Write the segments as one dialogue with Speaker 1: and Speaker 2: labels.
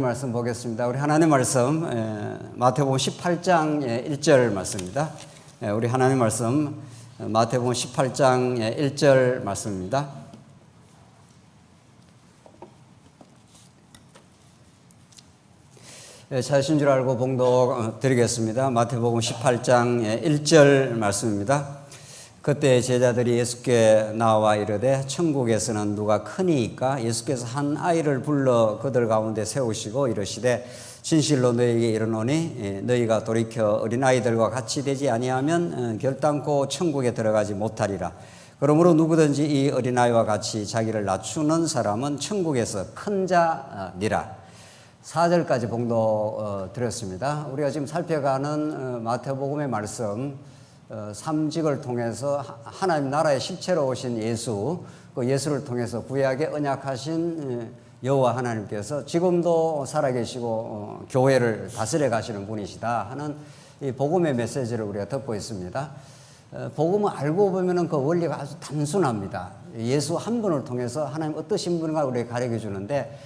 Speaker 1: 말씀 보겠습니다. 우리 하나님 말씀 마태복음 18장 1절 말씀입니다. 우리 하나님 말씀 마태복음 18장 1절 말씀입니다. 찾으신 줄 알고 봉독 드리겠습니다. 마태복음 18장 1절 말씀입니다. 그때 제자들이 예수께 나와 이르되 천국에서는 누가 크니이까? 예수께서 한 아이를 불러 그들 가운데 세우시고 이르시되 진실로 너희에게 이르노니 너희가 돌이켜 어린아이들과 같이 되지 아니하면 결단코 천국에 들어가지 못하리라. 그러므로 누구든지 이 어린아이와 같이 자기를 낮추는 사람은 천국에서 큰 자니라. 4절까지 봉독 드렸습니다. 우리가 지금 살펴가는 마태복음의 말씀 삼직을 통해서 하나님 나라의 실체로 오신 예수, 그 예수를 통해서 구약에 언약하신 여호와 하나님께서 지금도 살아계시고 교회를 다스려 가시는 분이시다 하는 이 복음의 메시지를 우리가 듣고 있습니다. 복음을 알고 보면은 그 원리가 아주 단순합니다. 예수 한 분을 통해서 하나님 어떠신 분인가 우리에게 가르쳐 주는데,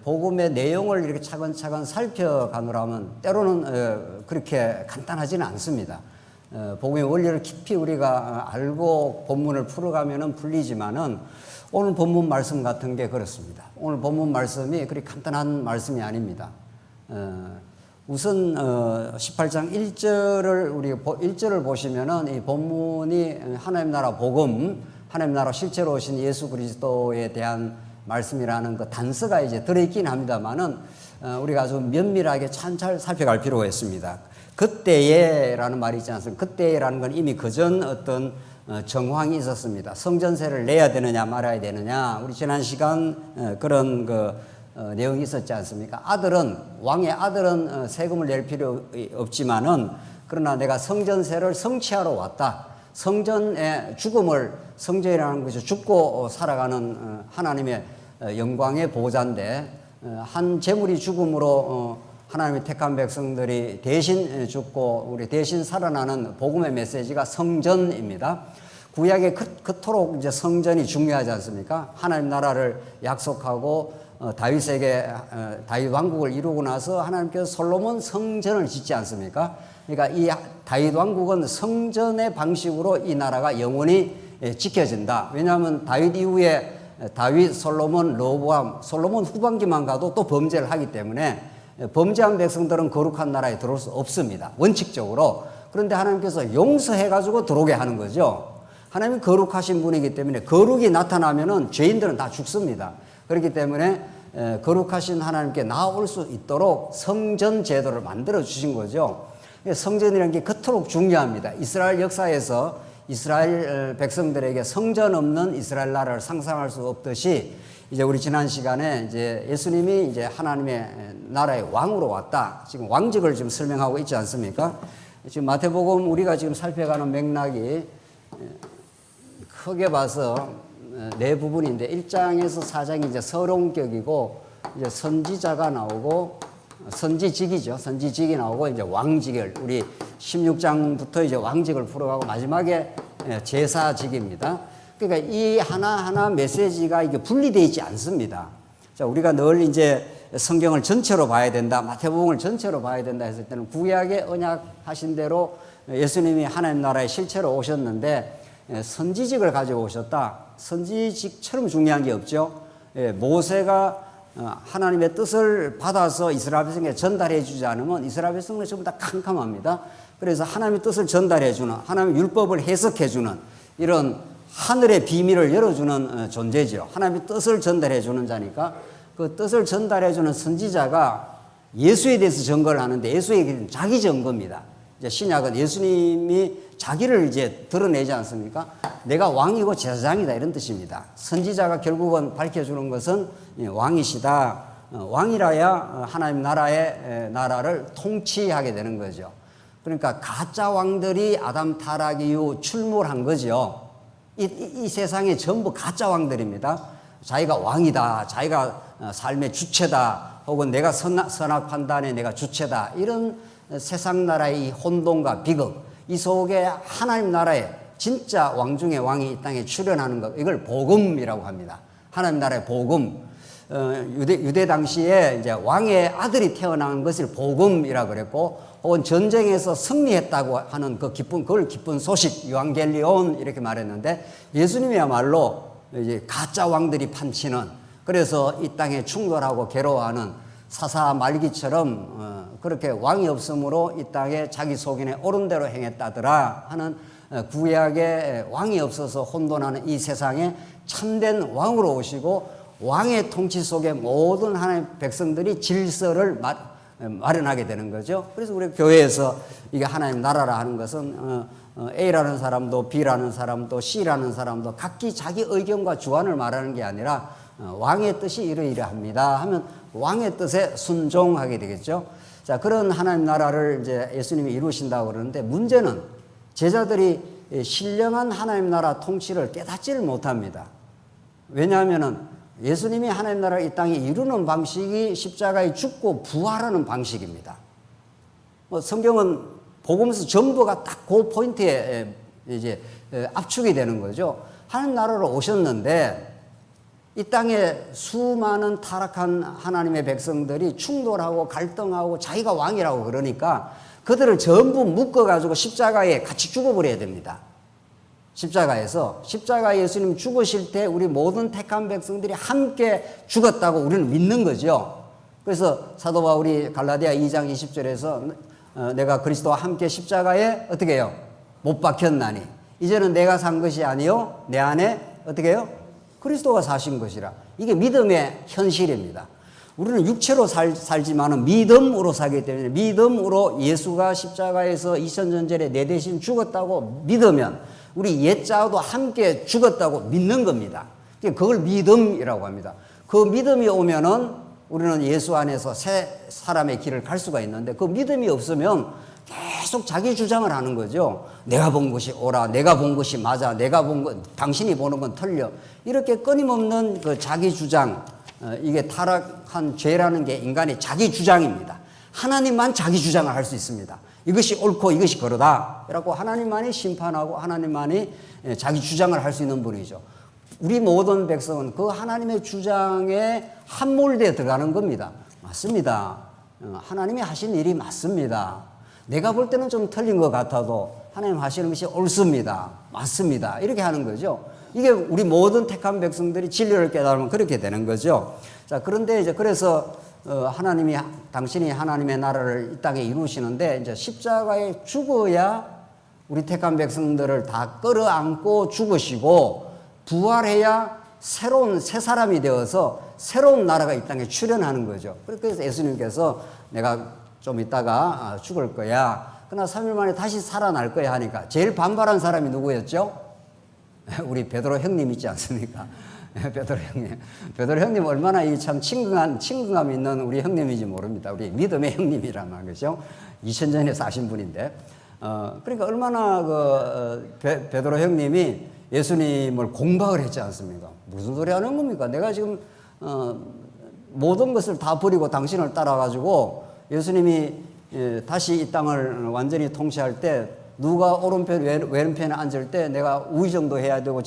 Speaker 1: 복음의 내용을 이렇게 차근차근 살펴가노라면 때로는 그렇게 간단하지는 않습니다. 복음의 원리를 깊이 우리가 알고 본문을 풀어가면은 풀리지만은 오늘 본문 말씀 같은 게 그렇습니다. 오늘 본문 말씀이 그리 간단한 말씀이 아닙니다. 우선 18장 1절을 보시면은 이 본문이 하나님 나라 복음, 하나님 나라 실제로 오신 예수 그리스도에 대한 말씀이라는 그 단서가 이제 들어있긴 합니다만은 우리가 아주 면밀하게 찬찬히 살펴갈 필요가 있습니다. 그때에라는 말이 있지 않습니까? 그때라는 건 이미 그전 어떤 정황이 있었습니다. 성전세를 내야 되느냐 말아야 되느냐, 우리 지난 시간 그런 내용이 있었지 않습니까? 왕의 아들은 세금을 낼 필요 없지만은, 그러나 내가 성전세를 성취하러 왔다. 성전의 죽음을, 성전이라는 것이 죽고 살아가는 하나님의 영광의 보호자인데, 한 재물이 죽음으로 하나님의 택한 백성들이 대신 죽고 우리 대신 살아나는 복음의 메시지가 성전입니다. 구약에 그토록 이제 성전이 중요하지 않습니까? 하나님 나라를 약속하고 다윗에게 다윗 왕국을 이루고 나서 하나님께서 솔로몬 성전을 짓지 않습니까? 그러니까 이 다윗 왕국은 성전의 방식으로 이 나라가 영원히 지켜진다. 왜냐하면 다윗 이후에 다윗, 솔로몬, 르호보암, 솔로몬 후반기만 가도 또 범죄를 하기 때문에 범죄한 백성들은 거룩한 나라에 들어올 수 없습니다. 원칙적으로. 그런데 하나님께서 용서해가지고 들어오게 하는 거죠. 하나님이 거룩하신 분이기 때문에 거룩이 나타나면은 죄인들은 다 죽습니다. 그렇기 때문에 거룩하신 하나님께 나아올 수 있도록 성전 제도를 만들어 주신 거죠. 성전이라는 게 그토록 중요합니다. 이스라엘 역사에서 이스라엘 백성들에게 성전 없는 이스라엘 나라를 상상할 수 없듯이, 이제 우리 지난 시간에 이제 예수님이 이제 하나님의 나라의 왕으로 왔다. 지금 왕직을 지금 설명하고 있지 않습니까? 지금 마태복음 우리가 지금 살펴가는 맥락이 크게 봐서 네 부분인데, 1장에서 4장이 이제 서론격이고, 이제 선지자가 나오고, 선지직이죠. 선지직이 나오고, 이제 왕직을, 우리 16장부터 이제 왕직을 풀어가고, 마지막에 제사직입니다. 그러니까 이 하나하나 메시지가 이게 분리되어 있지 않습니다. 자, 우리가 늘 이제 성경을 전체로 봐야 된다, 마태복음을 전체로 봐야 된다 했을 때는 구약에 언약하신 대로 예수님이 하나님 나라의 실체로 오셨는데 선지직을 가지고 오셨다. 선지직처럼 중요한 게 없죠. 모세가 하나님의 뜻을 받아서 이스라엘 백성에게 전달해 주지 않으면 이스라엘 백성은 전부 다 캄캄합니다. 그래서 하나님의 뜻을 전달해 주는, 하나님의 율법을 해석해 주는 이런 하늘의 비밀을 열어주는 존재죠. 하나님의 뜻을 전달해 주는 자니까 그 뜻을 전달해 주는 선지자가 예수에 대해서 증거를 하는데, 예수에게는 자기 증거입니다. 이제 신약은 예수님이 자기를 이제 드러내지 않습니까? 내가 왕이고 제사장이다, 이런 뜻입니다. 선지자가 결국은 밝혀주는 것은 왕이시다. 왕이라야 하나님 나라를 통치하게 되는 거죠. 그러니까 가짜 왕들이 아담 타락 이후 출몰한 거죠. 이 세상에 전부 가짜 왕들입니다. 자기가 왕이다, 자기가 삶의 주체다, 혹은 내가 선악 판단에 내가 주체다, 이런 세상 나라의 이 혼돈과 비극, 이 속에 하나님 나라의 진짜 왕 중의 왕이 이 땅에 출현하는 것, 이걸 복음이라고 합니다. 하나님 나라의 복음. 유대 당시에 이제 왕의 아들이 태어난 것을 복음이라 그랬고, 혹은 전쟁에서 승리했다고 하는 그걸 기쁜 소식, 유앙겔리온 이렇게 말했는데, 예수님이야말로 이제 가짜 왕들이 판치는, 그래서 이 땅에 충돌하고 괴로워하는 사사 말기처럼 그렇게 왕이 없으므로 이 땅에 자기 속인에 옳은 대로 행했다더라 하는, 구약에 왕이 없어서 혼돈하는 이 세상에 참된 왕으로 오시고 왕의 통치 속에 모든 하나님의 백성들이 질서를 마련하게 되는 거죠. 그래서 우리 교회에서 이게 하나님 나라라 하는 것은 A라는 사람도 B라는 사람도 C라는 사람도 각기 자기 의견과 주관을 말하는 게 아니라 왕의 뜻이 이러이러합니다 하면 왕의 뜻에 순종하게 되겠죠. 자, 그런 하나님 나라를 이제 예수님이 이루신다고 그러는데, 문제는 제자들이 신령한 하나님 나라 통치를 깨닫지를 못합니다. 왜냐하면은 예수님이 하나님 나라를 이 땅에 이루는 방식이 십자가에 죽고 부활하는 방식입니다. 성경은 복음에서 전부가 딱 그 포인트에 이제 압축이 되는 거죠. 하나님 나라로 오셨는데 이 땅에 수많은 타락한 하나님의 백성들이 충돌하고 갈등하고 자기가 왕이라고 그러니까 그들을 전부 묶어가지고 십자가에 같이 죽어버려야 됩니다. 십자가에 예수님 죽으실 때 우리 모든 택한 백성들이 함께 죽었다고 우리는 믿는 거죠. 그래서 사도 바울이 갈라디아 2장 20절에서 내가 그리스도와 함께 십자가에 어떻게 해요? 못 박혔나니 이제는 내가 산 것이 아니요 내 안에 어떻게 해요? 그리스도가 사신 것이라. 이게 믿음의 현실입니다. 우리는 육체로 살지만은 믿음으로 살기 때문에, 믿음으로 예수가 십자가에서 2000년 전에 내 대신 죽었다고 믿으면 우리 옛자도 함께 죽었다고 믿는 겁니다. 그걸 믿음이라고 합니다. 그 믿음이 오면은 우리는 예수 안에서 새 사람의 길을 갈 수가 있는데, 그 믿음이 없으면 계속 자기 주장을 하는 거죠. 내가 본 것이 옳아, 내가 본 것이 맞아, 내가 본 것, 당신이 보는 건 틀려. 이렇게 끊임없는 그 자기 주장, 이게 타락한 죄라는 게 인간의 자기 주장입니다. 하나님만 자기 주장을 할 수 있습니다. 이것이 옳고 이것이 그러다. 그래갖고 하나님만이 심판하고 하나님만이 자기 주장을 할 수 있는 분이죠. 우리 모든 백성은 그 하나님의 주장에 함몰되어 들어가는 겁니다. 맞습니다. 하나님이 하신 일이 맞습니다. 내가 볼 때는 좀 틀린 것 같아도 하나님 하시는 것이 옳습니다. 맞습니다. 이렇게 하는 거죠. 이게 우리 모든 택한 백성들이 진리를 깨달으면 그렇게 되는 거죠. 자, 그런데 이제 그래서 당신이 하나님의 나라를 이 땅에 이루시는데, 이제 십자가에 죽어야 우리 택한 백성들을 다 끌어안고 죽으시고 부활해야 새로운 새 사람이 되어서 새로운 나라가 이 땅에 출현하는 거죠. 그래서 예수님께서 내가 좀 있다가 죽을 거야. 그러나 3일 만에 다시 살아날 거야 하니까 제일 반발한 사람이 누구였죠? 우리 베드로 형님 있지 않습니까? 베드로 형님 얼마나 이 참 친근감 있는 우리 형님인지 모릅니다. 우리 믿음의 형님이란 말이죠. 2000년에 사신 분인데, 그러니까 얼마나 베드로 형님이 예수님을 공박을 했지 않습니까? 무슨 소리 하는 겁니까? 내가 지금 모든 것을 다 버리고 당신을 따라가지고 예수님이 다시 이 땅을 완전히 통치할 때 누가 오른편 왼편에 앉을 때 내가 우의 정도 해야 되고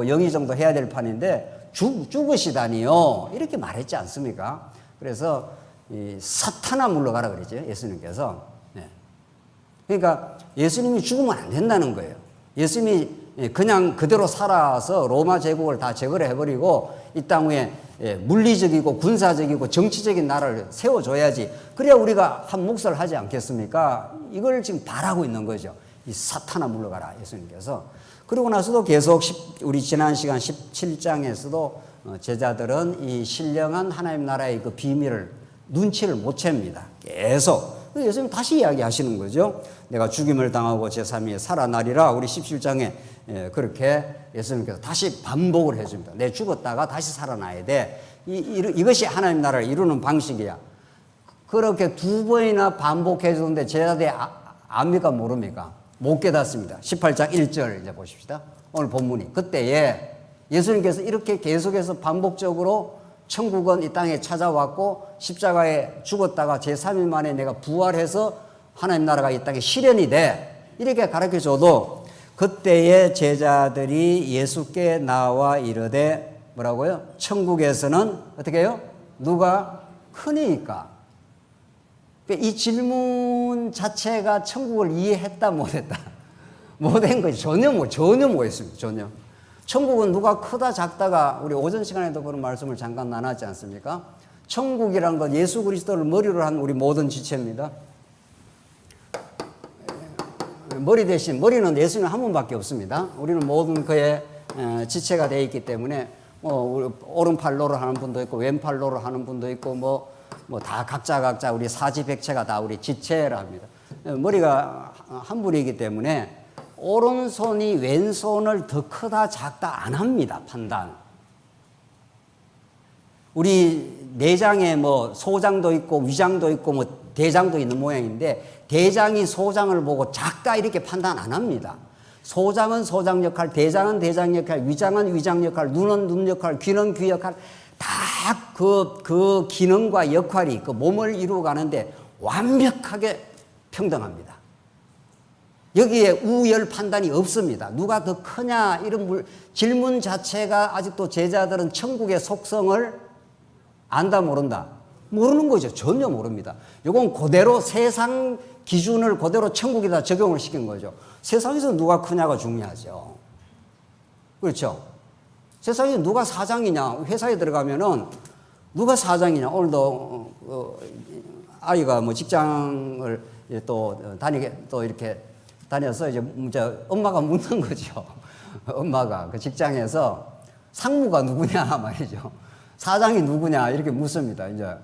Speaker 1: 영의 정도 해야 될 판인데 죽으시다니요 이렇게 말했지 않습니까? 그래서 사탄아 물러가라 그랬죠, 예수님께서. 네. 그러니까 예수님이 죽으면 안 된다는 거예요. 예수님이 그냥 그대로 살아서 로마 제국을 다 제거를 해버리고 이 땅 위에 물리적이고 군사적이고 정치적인 나라를 세워줘야지, 그래야 우리가 한 몫을 하지 않겠습니까? 이걸 지금 바라고 있는 거죠. 이 사탄아 물러가라, 예수님께서. 그러고 나서도 계속 우리 지난 시간 17장에서도 제자들은 이 신령한 하나님 나라의 그 비밀을 눈치를 못 챕니다. 계속. 예수님 다시 이야기하시는 거죠. 내가 죽임을 당하고 제3일에 살아나리라. 우리 17장에 그렇게 예수님께서 다시 반복을 해줍니다. 내 죽었다가 다시 살아나야 돼. 이것이 하나님 나라를 이루는 방식이야. 그렇게 두 번이나 반복해 주는데 제자들이 압니까 모릅니까? 못 깨닫습니다. 18장 1절 이제 보십시다. 오늘 본문이. 그때에 예수님께서 이렇게 계속해서 반복적으로 천국은 이 땅에 찾아왔고 십자가에 죽었다가 제3일 만에 내가 부활해서 하나님 나라가 이 땅에 실현이 돼. 이렇게 가르쳐줘도 그때의 제자들이 예수께 나와 이르되 뭐라고요? 천국에서는 어떻게 해요? 누가 크니까. 이 질문 자체가 천국을 이해했다 못했다? 못한 거지. 전혀 못했습니다. 전혀. 천국은 누가 크다 작다가 우리 오전 시간에도 그런 말씀을 잠깐 나눴지 않습니까? 천국이란 건 예수 그리스도를 머리로 한 우리 모든 지체입니다. 머리 대신 머리는 예수님 한 분밖에 없습니다. 우리는 모든 그의 지체가 되어 있기 때문에 오른팔로를 하는 분도 있고 왼팔로를 하는 분도 있고 뭐 다 각자 우리 사지백체가 다 우리 지체라 합니다. 머리가 한 분이기 때문에 오른손이 왼손을 더 크다 작다 안 합니다. 판단. 우리 내장에 뭐 소장도 있고 위장도 있고 뭐 대장도 있는 모양인데 대장이 소장을 보고 작다 이렇게 판단 안 합니다. 소장은 소장 역할, 대장은 대장 역할, 위장은 위장 역할, 눈은 눈 역할, 귀는 귀 역할 다 그 기능과 역할이 그 몸을 이루어가는데 완벽하게 평등합니다. 여기에 우열 판단이 없습니다. 누가 더 크냐 이런 질문 자체가 아직도 제자들은 천국의 속성을 안다 모른다? 모르는 거죠. 전혀 모릅니다. 이건 그대로 세상 기준을 그대로 천국에다 적용을 시킨 거죠. 세상에서 누가 크냐가 중요하죠. 그렇죠? 세상에 누가 사장이냐, 회사에 들어가면은 누가 사장이냐, 오늘도 아이가 뭐 직장을 또 이렇게 다녀서 이제 엄마가 묻는 거죠. 엄마가 그 직장에서 상무가 누구냐 말이죠. 사장이 누구냐 이렇게 묻습니다. 이제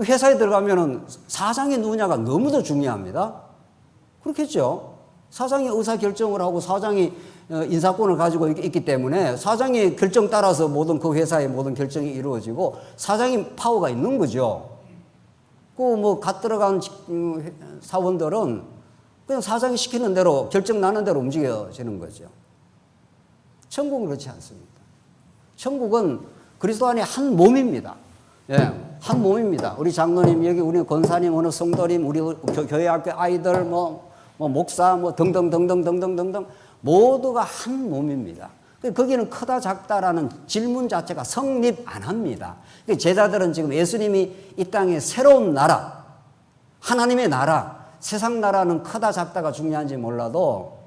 Speaker 1: 회사에 들어가면은 사장이 누구냐가 너무도 중요합니다. 그렇겠죠. 사장이 의사 결정을 하고 사장이 인사권을 가지고 있기 때문에 사장의 결정 따라서 모든 그 회사의 모든 결정이 이루어지고 사장이 파워가 있는 거죠. 그 뭐 갓 들어간 사원들은 그냥 사장이 시키는 대로 결정 나는 대로 움직여지는 거죠. 천국은 그렇지 않습니다. 천국은 그리스도 안에 한 몸입니다. 예, 한 몸입니다. 우리 장로님, 여기 우리 권사님, 어느 성도님, 우리 교회 학교 아이들, 뭐 목사, 뭐 등등 모두가 한 몸입니다. 거기는 크다 작다라는 질문 자체가 성립 안 합니다. 제자들은 지금 예수님이 이 땅에 새로운 나라, 하나님의 나라, 세상 나라는 크다 작다가 중요한지 몰라도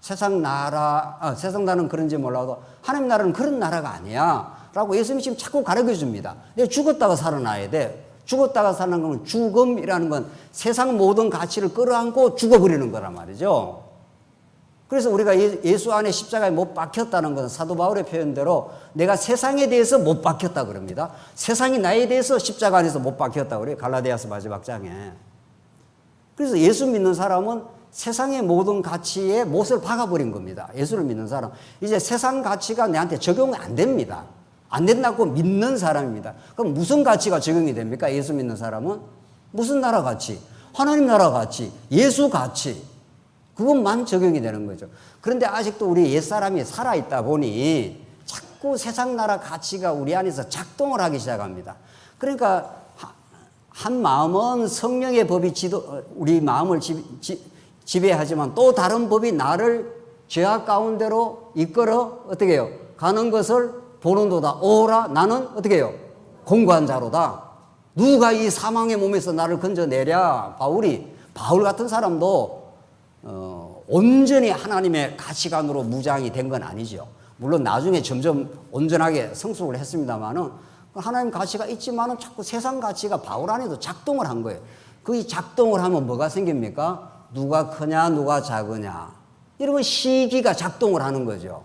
Speaker 1: 세상 나라는 그런지 몰라도 하나님 나라는 그런 나라가 아니야 라고 예수님이 지금 자꾸 가르쳐 줍니다. 내가 죽었다가 살아나야 돼. 죽었다가 살아나는 건 죽음이라는 건 세상 모든 가치를 끌어안고 죽어버리는 거란 말이죠. 그래서 우리가 예수 안에 십자가에 못 박혔다는 것은 사도 바울의 표현대로 내가 세상에 대해서 못 박혔다 그럽니다. 세상이 나에 대해서 십자가 안에서 못 박혔다 그래요. 갈라디아서 마지막 장에. 그래서 예수 믿는 사람은 세상의 모든 가치에 못을 박아버린 겁니다. 예수를 믿는 사람. 이제 세상 가치가 내한테 적용이 안 됩니다. 안 된다고 믿는 사람입니다. 그럼 무슨 가치가 적용이 됩니까? 예수 믿는 사람은? 무슨 나라 가치? 하나님 나라 가치, 예수 가치. 그것만 적용이 되는 거죠. 그런데 아직도 우리 옛사람이 살아있다 보니 자꾸 세상 나라 가치가 우리 안에서 작동을 하기 시작합니다. 그러니까 한 마음은 성령의 법이 우리 마음을 지배하지만 또 다른 법이 나를 죄악 가운데로 이끌어 어떻게 해요? 가는 것을 보는도다. 오라 나는 어떻게 해요? 공고한 자로다. 누가 이 사망의 몸에서 나를 건져내랴. 바울 같은 사람도 온전히 하나님의 가치관으로 무장이 된 건 아니죠. 물론 나중에 점점 온전하게 성숙을 했습니다만은 하나님 가치가 있지만은 자꾸 세상 가치가 바울 안에도 작동을 한 거예요. 그 작동을 하면 뭐가 생깁니까? 누가 크냐, 누가 작으냐. 이러면 시기가 작동을 하는 거죠.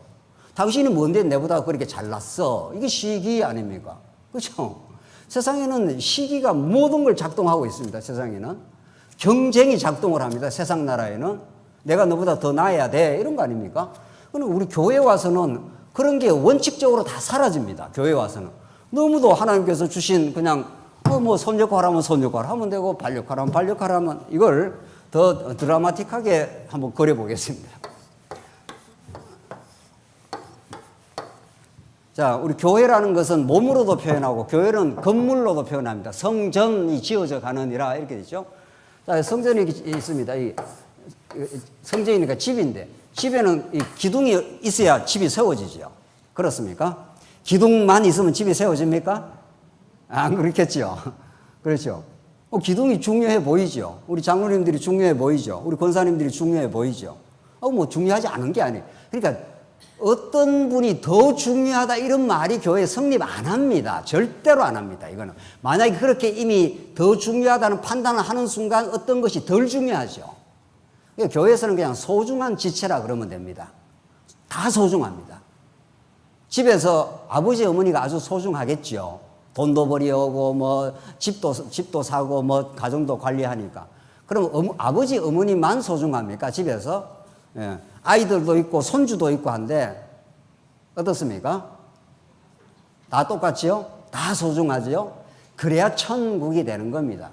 Speaker 1: 당신이 뭔데 내보다 그렇게 잘났어. 이게 시기 아닙니까? 그렇죠? 세상에는 시기가 모든 걸 작동하고 있습니다. 세상에는. 경쟁이 작동을 합니다. 세상 나라에는. 내가 너보다 더 나아야 돼. 이런 거 아닙니까? 그럼 우리 교회 와서는 그런 게 원칙적으로 다 사라집니다. 교회 와서는. 너무도 하나님께서 주신 그냥 뭐 손역할 하면 되고 반역할 하면 반역하라면 이걸 더 드라마틱하게 한번 그려보겠습니다. 자, 우리 교회라는 것은 몸으로도 표현하고 교회는 건물로도 표현합니다. 성전이 지어져 가느니라 이렇게 되죠. 자, 성전이 있습니다. 성전이니까 집인데 집에는 이 기둥이 있어야 집이 세워지죠. 그렇습니까? 기둥만 있으면 집이 세워집니까? 안 그렇겠죠. 그렇죠. 기둥이 중요해 보이죠. 우리 장로님들이 중요해 보이죠. 우리 권사님들이 중요해 보이죠. 뭐 중요하지 않은 게 아니에요. 그러니까 어떤 분이 더 중요하다 이런 말이 교회에 성립 안 합니다. 절대로 안 합니다. 이거는 만약에 그렇게 이미 더 중요하다는 판단을 하는 순간 어떤 것이 덜 중요하죠. 그러니까 교회에서는 그냥 소중한 지체라 그러면 됩니다. 다 소중합니다. 집에서 아버지 어머니가 아주 소중하겠죠. 돈도 벌이오고 뭐 집도 사고 뭐 가정도 관리하니까. 그럼 아버지 어머니만 소중합니까? 집에서? 예. 아이들도 있고 손주도 있고 한데 어떻습니까? 다 똑같지요? 다 소중하지요? 그래야 천국이 되는 겁니다.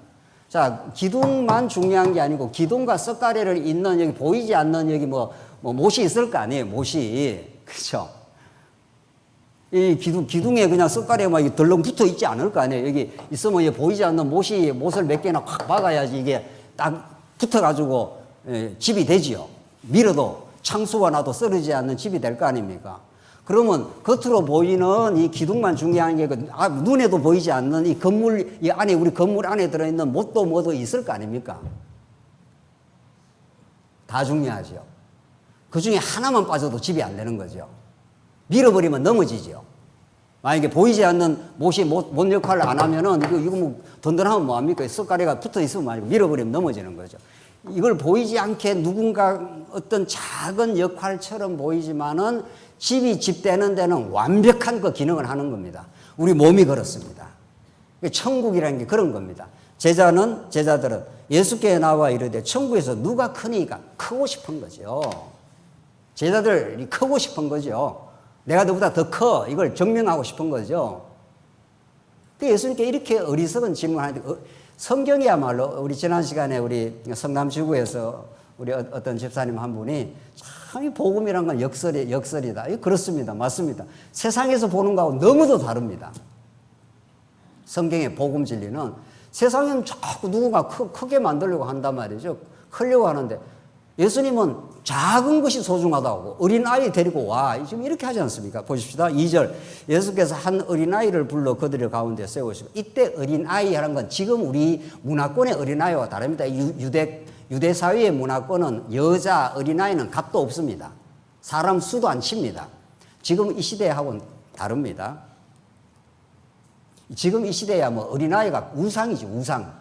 Speaker 1: 자, 기둥만 중요한 게 아니고 기둥과 석가래를 잇는 여기 보이지 않는 여기 뭐 못이 있을 거 아니에요. 못이. 그렇죠? 이 기둥에 그냥 석가래만 덜렁 붙어 있지 않을 거 아니에요. 여기 있으면 보이지 않는 못을 몇 개나 확 박아야지 이게 딱 붙어가지고 집이 되지요. 밀어도 창수가 나도 쓰러지지 않는 집이 될 거 아닙니까? 그러면 겉으로 보이는 이 기둥만 중요한 게 눈에도 보이지 않는 이 건물 이 안에 우리 건물 안에 들어있는 못도 뭐도 있을 거 아닙니까? 다 중요하죠. 그 중에 하나만 빠져도 집이 안 되는 거죠. 밀어버리면 넘어지죠. 만약에 보이지 않는 못이 못 역할을 안 하면은 이거 뭐 든든하면 뭐합니까? 석가래가 붙어 있으면 말고 밀어버리면 넘어지는 거죠. 이걸 보이지 않게 누군가 어떤 작은 역할처럼 보이지만은 집이 집되는 데는 완벽한 그 기능을 하는 겁니다. 우리 몸이 그렇습니다. 천국이라는 게 그런 겁니다. 제자들은 예수께 나와 이르되 천국에서 누가 크니까 크고 싶은 거죠. 제자들이 크고 싶은 거죠. 내가 너보다 더 커. 이걸 증명하고 싶은 거죠. 예수님께 이렇게 어리석은 질문을 하는데 성경이야말로 우리 지난 시간에 우리 성남지구에서 우리 어떤 집사님 한 분이 참 이 복음이란 건 역설이다. 그렇습니다. 맞습니다. 세상에서 보는 거하고 너무도 다릅니다. 성경의 복음 진리는 세상에는 자꾸 누군가 크게 만들려고 한단 말이죠. 크려고 하는데 예수님은 작은 것이 소중하다고 어린아이 데리고 와. 지금 이렇게 하지 않습니까? 보십시다. 2절 예수께서 한 어린아이를 불러 그들의 가운데 세우시고 이때 어린아이라는 건 지금 우리 문화권의 어린아이와 다릅니다. 유대 사회의 문화권은 여자 어린아이는 값도 없습니다. 사람 수도 안 칩니다. 지금 이 시대하고는 다릅니다. 지금 이 시대야 뭐 어린아이가 우상이지 우상.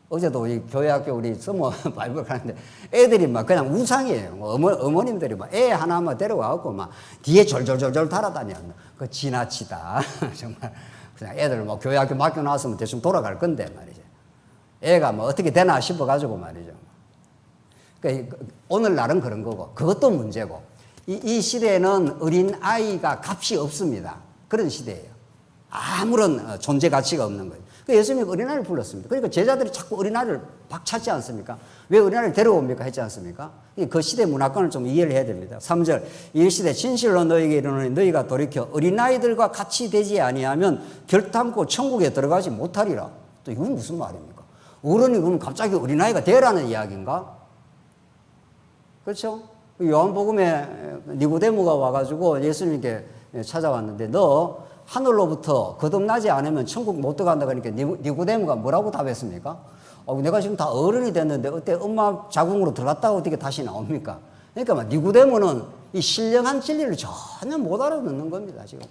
Speaker 1: 어제도 우리 교회학교 우리 서머 바이블 가는데 애들이 막 그냥 우상이에요. 어머님들이 막 애 하나만 데려와갖고 막 뒤에 졸졸졸졸 달아다녀. 그 지나치다. 정말 그냥 애들 뭐 교회학교 맡겨놨으면 대충 돌아갈 건데 말이죠. 애가 뭐 어떻게 되나 싶어가지고 말이죠. 그러니까 오늘날은 그런 거고 그것도 문제고 이 시대에는 어린아이가 값이 없습니다. 그런 시대예요. 아무런 존재 가치가 없는 거예요. 예수님이 어린아이를 불렀습니다. 그러니까 제자들이 자꾸 어린아이를 박찾지 않습니까? 왜 어린아이를 데려옵니까? 했지 않습니까? 그 시대 문화권을 좀 이해를 해야 됩니다. 3절 이 시대 진실로 너희에게 이르노니 너희가 돌이켜 어린아이들과 같이 되지 아니하면 결탄코 천국에 들어가지 못하리라. 또 이건 무슨 말입니까? 어른이 그럼 갑자기 어린아이가 되라는 이야기인가? 그렇죠? 요한복음에 니고데모가 와가지고 예수님께 찾아왔는데 너 하늘로부터 거듭나지 않으면 천국 못 들어간다 그러니까 니고데모가 뭐라고 답했습니까? 내가 지금 다 어른이 됐는데 어때 엄마 자궁으로 들어갔다가 어떻게 다시 나옵니까? 그러니까 니고데모는 이 신령한 진리를 전혀 못 알아듣는 겁니다. 지금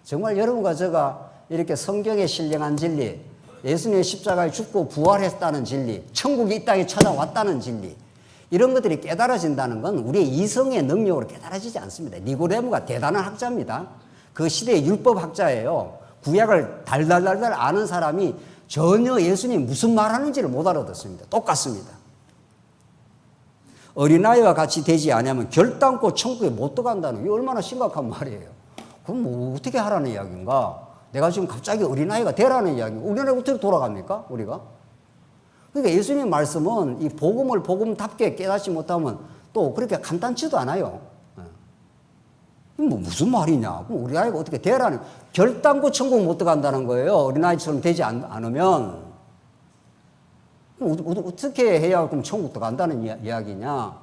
Speaker 1: 정말 여러분과 제가 이렇게 성경의 신령한 진리, 예수님의 십자가에 죽고 부활했다는 진리, 천국이 이 땅에 찾아왔다는 진리 이런 것들이 깨달아진다는 건 우리의 이성의 능력으로 깨달아지지 않습니다. 니고데모가 대단한 학자입니다. 그 시대의 율법학자예요. 구약을 달달달달 아는 사람이 전혀 예수님이 무슨 말하는지를 못 알아듣습니다. 똑같습니다. 어린아이와 같이 되지 않으면 결단코 천국에 못 들어간다는 게 얼마나 심각한 말이에요. 그럼 뭐 어떻게 하라는 이야기인가? 내가 지금 갑자기 어린아이가 되라는 이야기인가? 우리나라에 어떻게 돌아갑니까? 우리가? 그러니까 예수님의 말씀은 이 복음을 복음답게 깨닫지 못하면 또 그렇게 간단치도 않아요. 뭐 무슨 말이냐? 그럼 우리 아이가 어떻게 되라는 결단코 천국 못 들어간다는 거예요. 어린아이처럼 되지 않으면 그럼 어떻게 해야 그럼 천국 들어간다는 이야기냐?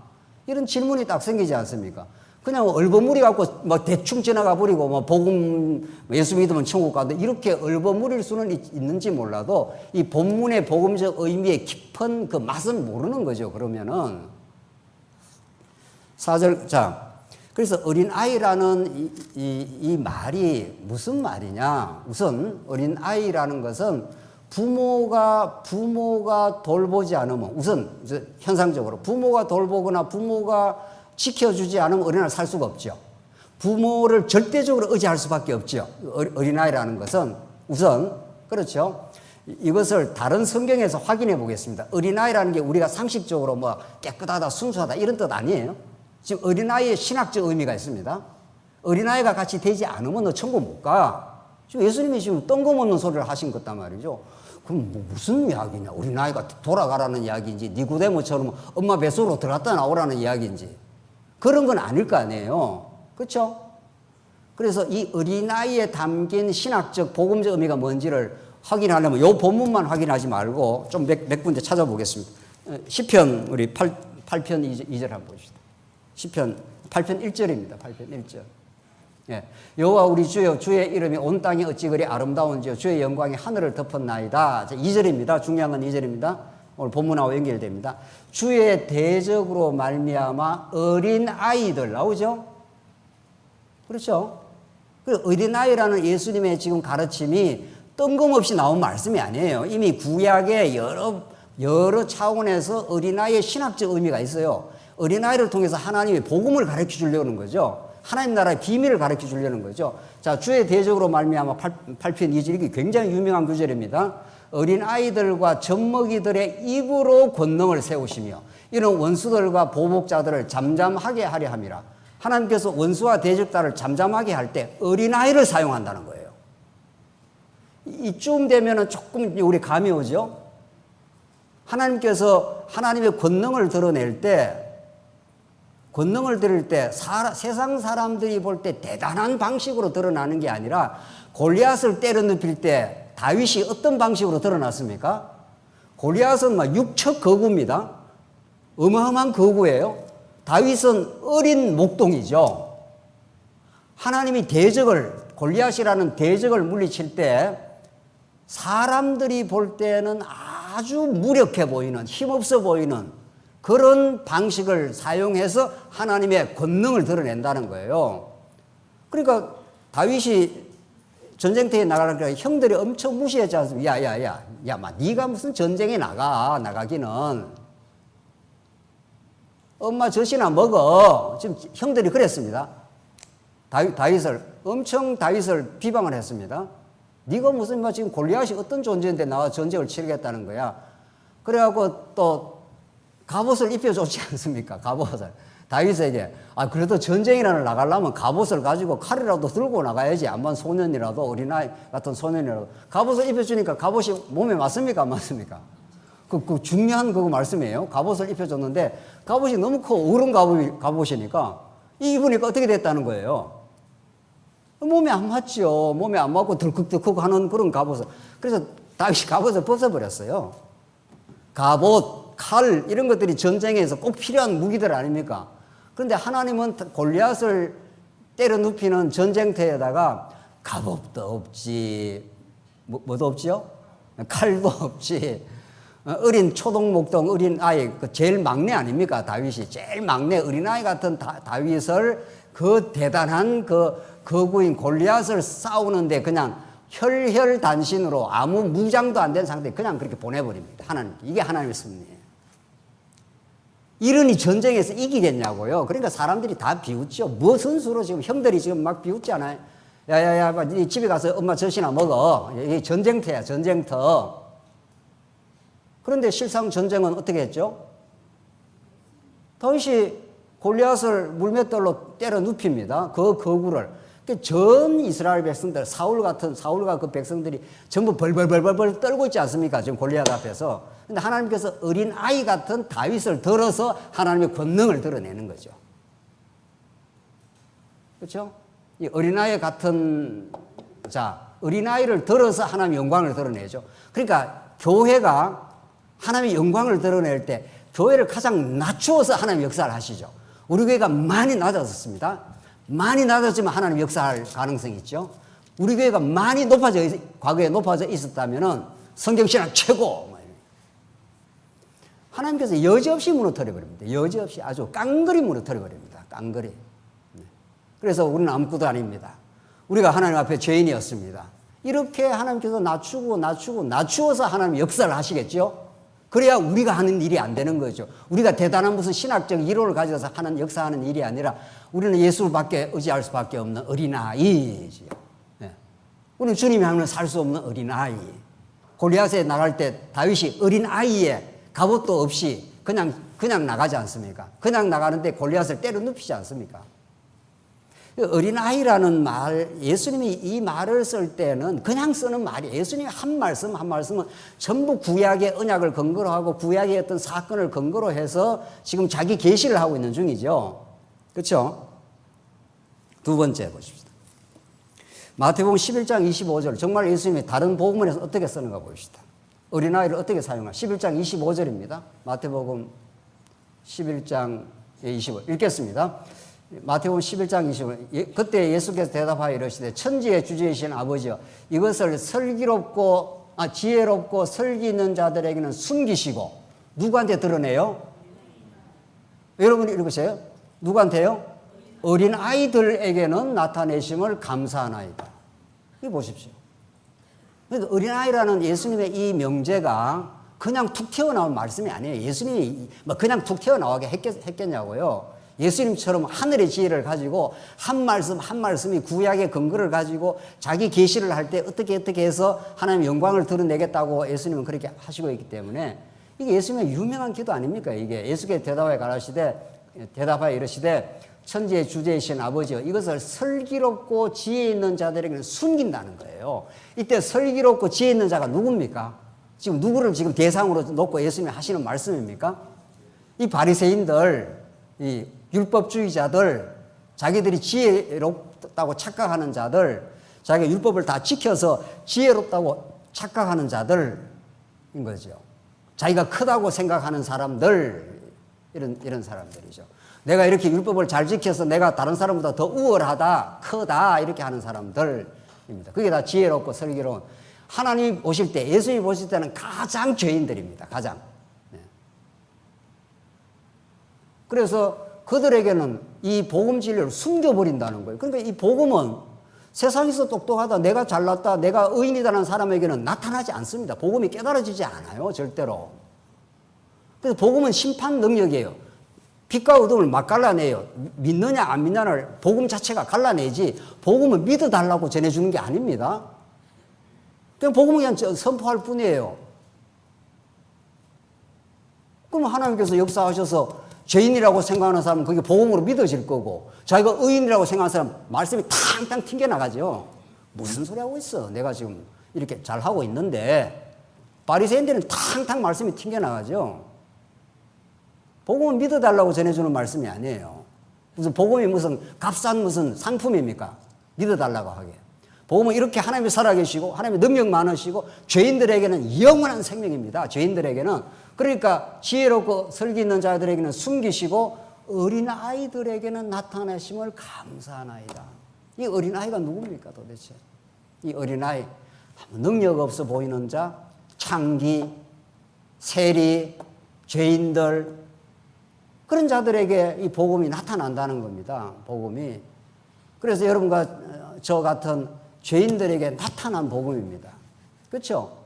Speaker 1: 이런 질문이 딱 생기지 않습니까? 그냥 얼버무리 갖고 뭐 대충 지나가 버리고 뭐 복음 예수 믿으면 천국 가도 이렇게 얼버무릴 수는 있는지 몰라도 이 본문의 복음적 의미의 깊은 그 맛은 모르는 거죠. 그러면은 4절 자 그래서 어린아이라는 이 말이 무슨 말이냐. 우선 어린아이라는 것은 부모가 돌보지 않으면 우선 현상적으로 부모가 돌보거나 부모가 지켜주지 않으면 어린아이는 살 수가 없죠. 부모를 절대적으로 의지할 수밖에 없죠. 어린아이라는 것은 우선 그렇죠. 이것을 다른 성경에서 확인해 보겠습니다. 어린아이라는 게 우리가 상식적으로 뭐 깨끗하다 순수하다 이런 뜻 아니에요. 지금 어린아이의 신학적 의미가 있습니다. 어린아이가 같이 되지 않으면 너 천국 못 가. 지금 예수님이 지금 뜬금없는 소리를 하신 것단 말이죠. 그럼 뭐 무슨 이야기냐. 어린아이가 돌아가라는 이야기인지 니고데모처럼 엄마 뱃속으로 들어갔다 나오라는 이야기인지 그런 건 아닐 거 아니에요. 그렇죠? 그래서 이 어린아이에 담긴 신학적 복음적 의미가 뭔지를 확인하려면 이 본문만 확인하지 말고 좀 몇 군데 찾아보겠습니다. 시편 우리 8편 2절 한번 보십시다. 시편 8편 1절입니다. 8편 1절. 예. 여호와 우리 주여 주의 이름이 온 땅에 어찌 그리 아름다운지요 주의 영광이 하늘을 덮었나이다. 2절입니다. 중요한 건 2절입니다. 오늘 본문하고 연결됩니다. 주의 대적으로 말미암아 어린 아이들 나오죠? 그렇죠? 그 어린 아이라는 예수님의 지금 가르침이 뜬금없이 나온 말씀이 아니에요. 이미 구약의 여러 차원에서 어린 아이의 신학적 의미가 있어요. 어린 아이를 통해서 하나님의 복음을 가르쳐 주려는 거죠. 하나님 나라의 비밀을 가르쳐 주려는 거죠. 자, 주의 대적으로 말미암아 8편 2절 이게 굉장히 유명한 구절입니다. 어린 아이들과 젖먹이들의 입으로 권능을 세우시며 이런 원수들과 보복자들을 잠잠하게 하려 함이라. 하나님께서 원수와 대적자를 잠잠하게 할 때 어린아이를 사용한다는 거예요. 이쯤 되면은 조금 우리 감이 오죠? 하나님께서 하나님의 권능을 드러낼 때 세상 사람들이 볼 때 대단한 방식으로 드러나는 게 아니라 골리앗을 때려 눕힐 때 다윗이 어떤 방식으로 드러났습니까? 골리앗은 막 육척 거구입니다. 어마어마한 거구예요. 다윗은 어린 목동이죠. 하나님이 골리앗이라는 대적을 물리칠 때 사람들이 볼 때는 아주 무력해 보이는, 힘없어 보이는 그런 방식을 사용해서 하나님의 권능을 드러낸다는 거예요. 그러니까 다윗이 전쟁터에 나가니까 형들이 엄청 무시했지 않습니까? 네가 무슨 전쟁에 나가기는. 엄마 젖이나 먹어. 지금 형들이 그랬습니다. 다윗을 비방을 했습니다. 네가 무슨 지금 골리앗이 어떤 존재인데 나와 전쟁을 치르겠다는 거야. 그래갖고 또 갑옷을 입혀줬지 않습니까? 갑옷을. 다윗에게 그래도 전쟁이라는 나가려면 갑옷을 가지고 칼이라도 들고 나가야지. 암만 소년이라도 어린아이 같은 소년이라도 갑옷을 입혀주니까 갑옷이 몸에 맞습니까? 안 맞습니까? 그 중요한 그거 말씀이에요. 갑옷을 입혀줬는데 갑옷이 너무 커 어른 갑옷이니까 입으니까 어떻게 됐다는 거예요? 몸에 안 맞죠. 몸에 안 맞고 덜컥덜컥 하는 그런 갑옷을. 그래서 다윗이 갑옷을 벗어버렸어요. 갑옷, 칼 이런 것들이 전쟁에서 꼭 필요한 무기들 아닙니까? 그런데 하나님은 골리앗을 때려 눕히는 전쟁터에다가 갑옷도 없지, 뭐도 없지요? 칼도 없지. 어린 초동목동 어린 아이, 제일 막내 아닙니까? 다윗이 제일 막내 어린아이 같은 다윗을 그 대단한 거구인 골리앗을 싸우는데 그냥 혈혈단신으로 아무 무장도 안 된 상태에 그냥 그렇게 보내버립니다. 이게 하나님의 섭리예요. 이러니 전쟁에서 이기겠냐고요. 그러니까 사람들이 다 비웃죠. 무슨 수로 지금 형들이 지금 막 비웃잖아요. 네 집에 가서 엄마 젖이나 먹어. 이게 전쟁터야, 전쟁터. 그런데 실상 전쟁은 어떻게 했죠? 다윗이 골리앗을 물맷돌로 때려 눕힙니다. 그 거구를. 전 이스라엘 백성들, 사울과 그 백성들이 전부 벌벌 떨고 있지 않습니까? 지금 골리앗 앞에서. 근데 하나님께서 어린 아이 같은 다윗을 들어서 하나님의 권능을 드러내는 거죠. 그렇죠? 이 어린아이 같은, 어린아이를 들어서 하나님의 영광을 드러내죠. 그러니까 교회가 하나님의 영광을 드러낼 때 교회를 가장 낮추어서 하나님 역사를 하시죠. 우리 교회가 많이 낮아졌습니다. 많이 낮아지면 하나님 역사할 가능성이 있죠. 우리 교회가 많이 과거에 높아져 있었다면은 성경신학 최고. 하나님께서 여지없이 무너뜨려 버립니다. 여지없이 아주 깡그리 무너뜨려 버립니다. 깡그리. 그래서 우리는 아무것도 아닙니다. 우리가 하나님 앞에 죄인이었습니다. 이렇게 하나님께서 낮추어서 하나님 역사를 하시겠죠. 그래야 우리가 하는 일이 안 되는 거죠. 우리가 대단한 무슨 신학적 이론을 가져서 하는 역사하는 일이 아니라 우리는 예수밖에 의지할 수밖에 없는 어린아이지요. 네. 우리는 주님이 하면 살 수 없는 어린아이. 골리앗에 나갈 때 다윗이 어린아이에 갑옷도 없이 그냥 나가지 않습니까? 그냥 나가는데 골리앗을 때려 눕히지 않습니까? 어린아이라는 말, 예수님이 이 말을 쓸 때는 그냥 쓰는 말이에요. 예수님이 한 말씀은 전부 구약의 언약을 근거로 하고 구약의 어떤 사건을 근거로 해서 지금 자기 계시를 하고 있는 중이죠. 그렇죠? 두 번째 보십시다. 마태복음 11장 25절. 정말 예수님이 다른 복음에서 어떻게 쓰는가 봅시다. 어린아이를 어떻게 사용하? 11장 25절입니다. 마태복음 11장 25. 읽겠습니다. 마태복음 11장 25. 그때 예수께서 대답하여 이르시되 천지의 주제이신 아버지여 이것을 지혜롭고 설기 있는 자들에게는 숨기시고 누구한테 드러내요? 여러분이 읽으세요. 누구한테요? 어린아이들에게는 나타내심을 감사하나이다. 이거 보십시오. 그러니까 어린아이라는 예수님의 이 명제가 그냥 툭 튀어나온 말씀이 아니에요. 예수님이 그냥 툭 튀어나오게 했겠냐고요. 예수님처럼 하늘의 지혜를 가지고 한 말씀이 구약의 근거를 가지고 자기 계시를 할 때 어떻게 해서 하나님의 영광을 드러내겠다고 예수님은 그렇게 하시고 있기 때문에 이게 예수님의 유명한 기도 아닙니까? 이게 예수께서 대답하여 이르시되 천지의 주제이신 아버지여 이것을 슬기롭고 지혜 있는 자들에게는 숨긴다는 거예요. 이때 슬기롭고 지혜 있는 자가 누굽니까? 지금 누구를 지금 대상으로 놓고 예수님이 하시는 말씀입니까? 이 바리새인들, 이 율법주의자들, 자기들이 지혜롭다고 착각하는 자들, 자기가 율법을 다 지켜서 지혜롭다고 착각하는 자들인 거죠. 자기가 크다고 생각하는 사람들, 이런 사람들이죠. 내가 이렇게 율법을 잘 지켜서 내가 다른 사람보다 더 우월하다, 크다, 이렇게 하는 사람들입니다. 그게 다 지혜롭고 슬기로운. 하나님 보실 때, 예수님 보실 때는 가장 죄인들입니다. 가장. 네. 그래서 그들에게는 이 복음 진리를 숨겨버린다는 거예요. 그러니까 이 복음은 세상에서 똑똑하다, 내가 잘났다, 내가 의인이다라는 사람에게는 나타나지 않습니다. 복음이 깨달아지지 않아요. 절대로. 그래서 복음은 심판 능력이에요. 빛과 어둠을 막 갈라내요. 믿느냐 안 믿느냐를 복음 자체가 갈라내지 복음을 믿어달라고 전해주는 게 아닙니다. 그냥 복음을 그냥 선포할 뿐이에요. 그럼 하나님께서 역사하셔서 죄인이라고 생각하는 사람은 그게 복음으로 믿어질 거고 자기가 의인이라고 생각하는 사람은 말씀이 탕탕 튕겨나가죠. 무슨 소리 하고 있어. 내가 지금 이렇게 잘하고 있는데 바리새인들은 탕탕 말씀이 튕겨나가죠. 복음은 믿어달라고 전해주는 말씀이 아니에요. 무슨 복음이 무슨 값싼 무슨 상품입니까? 믿어달라고 하게. 복음은 이렇게 하나님이 살아계시고 하나님의 능력 많으시고 죄인들에게는 영원한 생명입니다. 죄인들에게는. 그러니까 지혜롭고 설기 있는 자들에게는 숨기시고 어린아이들에게는 나타내심을 감사하나이다. 이 어린아이가 누굽니까 도대체? 이 어린아이 능력 없어 보이는 자, 창기, 세리, 죄인들 그런 자들에게 이 복음이 나타난다는 겁니다. 복음이. 그래서 여러분과 저 같은 죄인들에게 나타난 복음입니다. 그렇죠?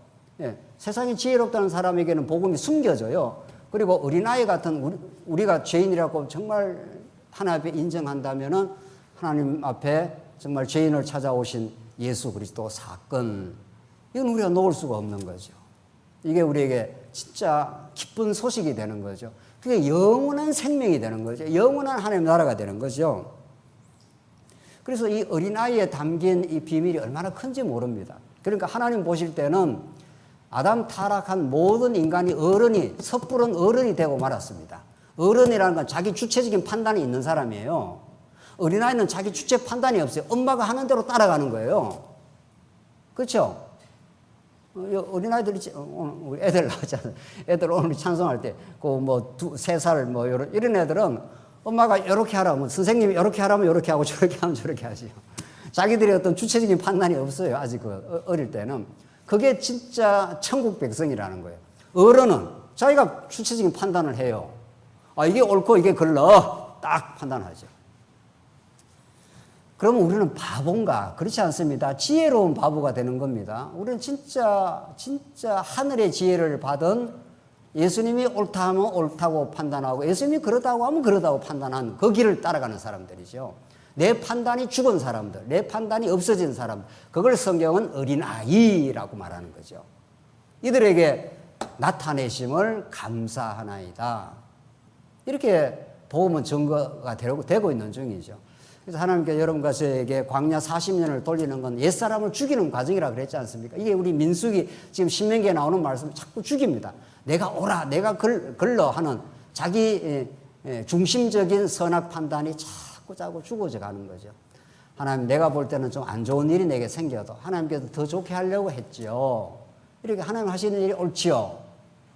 Speaker 1: 예. 세상이 지혜롭다는 사람에게는 복음이 숨겨져요. 그리고 어린아이 같은 우리가 죄인이라고 정말 하나님 앞에 인정한다면은 하나님 앞에 정말 죄인을 찾아오신 예수 그리스도 사건 이건 우리가 놓을 수가 없는 거죠. 이게 우리에게 진짜 기쁜 소식이 되는 거죠. 그게 영원한 생명이 되는 거죠. 영원한 하나님 나라가 되는 거죠. 그래서 이 어린아이에 담긴 이 비밀이 얼마나 큰지 모릅니다. 그러니까 하나님 보실 때는 아담 타락한 모든 인간이 섣부른 어른이 되고 말았습니다. 어른이라는 건 자기 주체적인 판단이 있는 사람이에요. 어린아이는 자기 주체 판단이 없어요. 엄마가 하는 대로 따라가는 거예요. 그렇죠? 어린아이들이, 우리 애들 나왔잖아요. 애들 오늘 찬송할 때, 3살, 이런 애들은 엄마가 이렇게 하라면, 선생님이 이렇게 하라면 이렇게 하고 저렇게 하면 저렇게 하지요. 자기들의 어떤 주체적인 판단이 없어요. 아직 어릴 때는. 그게 진짜 천국 백성이라는 거예요. 어른은 자기가 주체적인 판단을 해요. 아, 이게 옳고 이게 글러. 딱 판단하죠. 그러면 우리는 바본가? 그렇지 않습니다. 지혜로운 바보가 되는 겁니다. 우리는 진짜 하늘의 지혜를 받은 예수님이 옳다 하면 옳다고 판단하고 예수님이 그러다고 하면 그러다고 판단한 그 길을 따라가는 사람들이죠. 내 판단이 죽은 사람들, 내 판단이 없어진 사람, 그걸 성경은 어린아이라고 말하는 거죠. 이들에게 나타내심을 감사하나이다. 이렇게 복음은 증거가 되고 있는 중이죠. 그래서 하나님께서 여러분과 저에게 광야 40년을 돌리는 건 옛사람을 죽이는 과정이라고 그랬지 않습니까? 이게 우리 민수기 지금 신명기에 나오는 말씀을 자꾸 죽입니다. 내가 옳아, 내가 글러 하는 자기 중심적인 선악 판단이 자꾸 죽어져 가는 거죠. 하나님, 내가 볼 때는 좀 안 좋은 일이 내게 생겨도 하나님께서 더 좋게 하려고 했지요. 이렇게 하나님 하시는 일이 옳지요.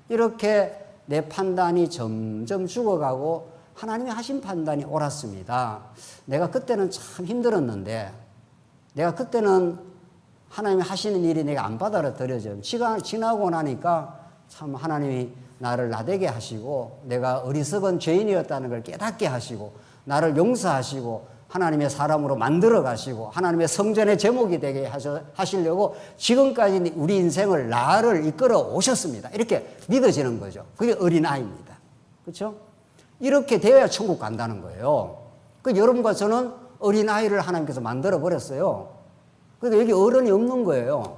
Speaker 1: 이렇게 내 판단이 점점 죽어가고 하나님이 하신 판단이 옳았습니다. 내가 그때는 참 힘들었는데, 내가 그때는 하나님이 하시는 일이 내가 안 받아들여져요. 시간 지나고 나니까 참 하나님이 나를 나되게 하시고, 내가 어리석은 죄인이었다는 걸 깨닫게 하시고, 나를 용서하시고, 하나님의 사람으로 만들어 가시고, 하나님의 성전의 제목이 되게 하시려고 지금까지 우리 인생을 나를 이끌어 오셨습니다. 이렇게 믿어지는 거죠. 그게 어린아이입니다. 그렇죠? 이렇게 되어야 천국 간다는 거예요. 그 여러분과 저는 어린아이를 하나님께서 만들어 버렸어요. 그러니까 여기 어른이 없는 거예요.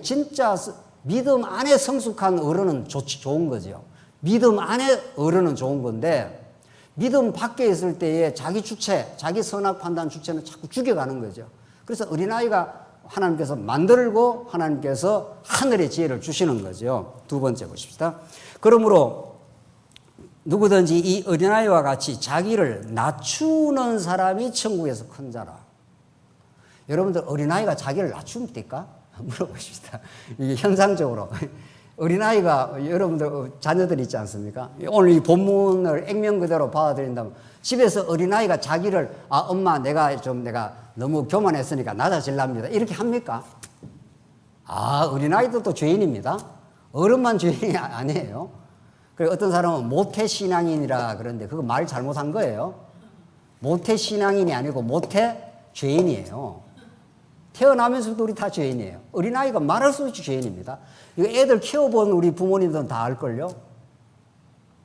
Speaker 1: 진짜 믿음 안에 성숙한 어른은 좋은 거죠. 믿음 안에 어른은 좋은 건데, 믿음 밖에 있을 때에 자기 주체, 자기 선악 판단 주체는 자꾸 죽여가는 거죠. 그래서 어린아이가 하나님께서 만들고 하나님께서 하늘의 지혜를 주시는 거죠. 두 번째 보십시다. 그러므로 누구든지 이 어린아이와 같이 자기를 낮추는 사람이 천국에서 큰 자라. 여러분들 어린아이가 자기를 낮춥니까? 물어보십시다. 이게 현상적으로. 어린아이가 여러분들 자녀들 있지 않습니까? 오늘 이 본문을 액면 그대로 받아들인다면 집에서 어린아이가 자기를 엄마 내가 너무 교만했으니까 낮아질랍니다. 이렇게 합니까? 어린아이들도 죄인입니다. 어른만 죄인이 아니에요. 그리고 어떤 사람은 모태신앙인이라 그러는데 그거 말 잘못한 거예요. 모태신앙인이 아니고 모태죄인이에요. 태어나면서도 우리 다 죄인이에요. 어린아이가 말할 수 없이 죄인입니다. 이거 애들 키워본 우리 부모님들은 다 알걸요.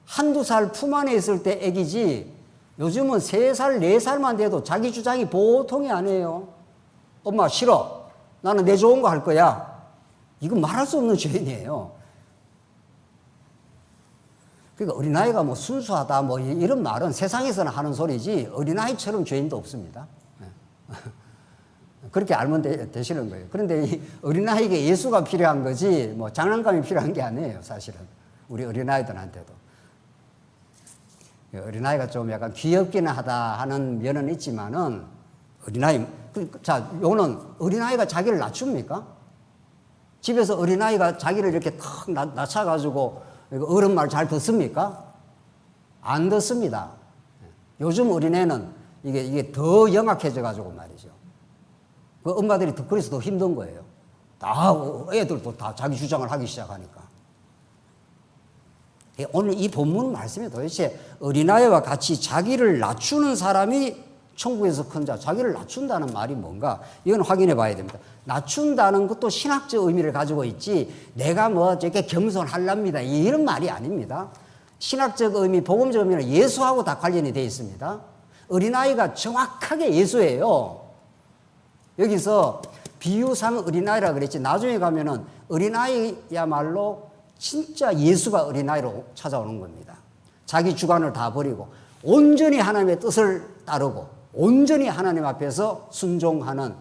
Speaker 1: 한두 살 품 안에 있을 때 애기지 요즘은 3살, 4살만 돼도 자기 주장이 보통이 아니에요. 엄마 싫어. 나는 내 좋은 거 할 거야. 이거 말할 수 없는 죄인이에요. 그러니까 어린아이가 뭐 순수하다 뭐 이런 말은 세상에서는 하는 소리지 어린아이처럼 죄인도 없습니다. 그렇게 알면 되시는 거예요. 그런데 이 어린아이에게 예수가 필요한 거지 뭐 장난감이 필요한 게 아니에요. 사실은 우리 어린아이들한테도. 어린아이가 좀 약간 귀엽기는 하다 하는 면은 있지만은 어린아이, 자, 요거는 어린아이가 자기를 낮춥니까? 집에서 어린아이가 자기를 이렇게 탁 낮춰가지고 어른 말 잘 듣습니까? 안 듣습니다. 요즘 어린애는 이게 더 영악해져가지고 말이죠. 그 엄마들이 그래서 더 힘든 거예요. 애들도 다 자기 주장을 하기 시작하니까. 오늘 이 본문 말씀이 도대체 어린아이와 같이 자기를 낮추는 사람이 천국에서 큰 자, 자기를 낮춘다는 말이 뭔가? 이건 확인해 봐야 됩니다. 낮춘다는 것도 신학적 의미를 가지고 있지, 내가 뭐 저렇게 겸손하랍니다. 이런 말이 아닙니다. 신학적 의미, 복음적 의미는 예수하고 다 관련이 되어 있습니다. 어린아이가 정확하게 예수예요. 여기서 비유상 어린아이라 그랬지, 나중에 가면은 어린아이야말로 진짜 예수가 어린아이로 찾아오는 겁니다. 자기 주관을 다 버리고 온전히 하나님의 뜻을 따르고 온전히 하나님 앞에서 순종하는,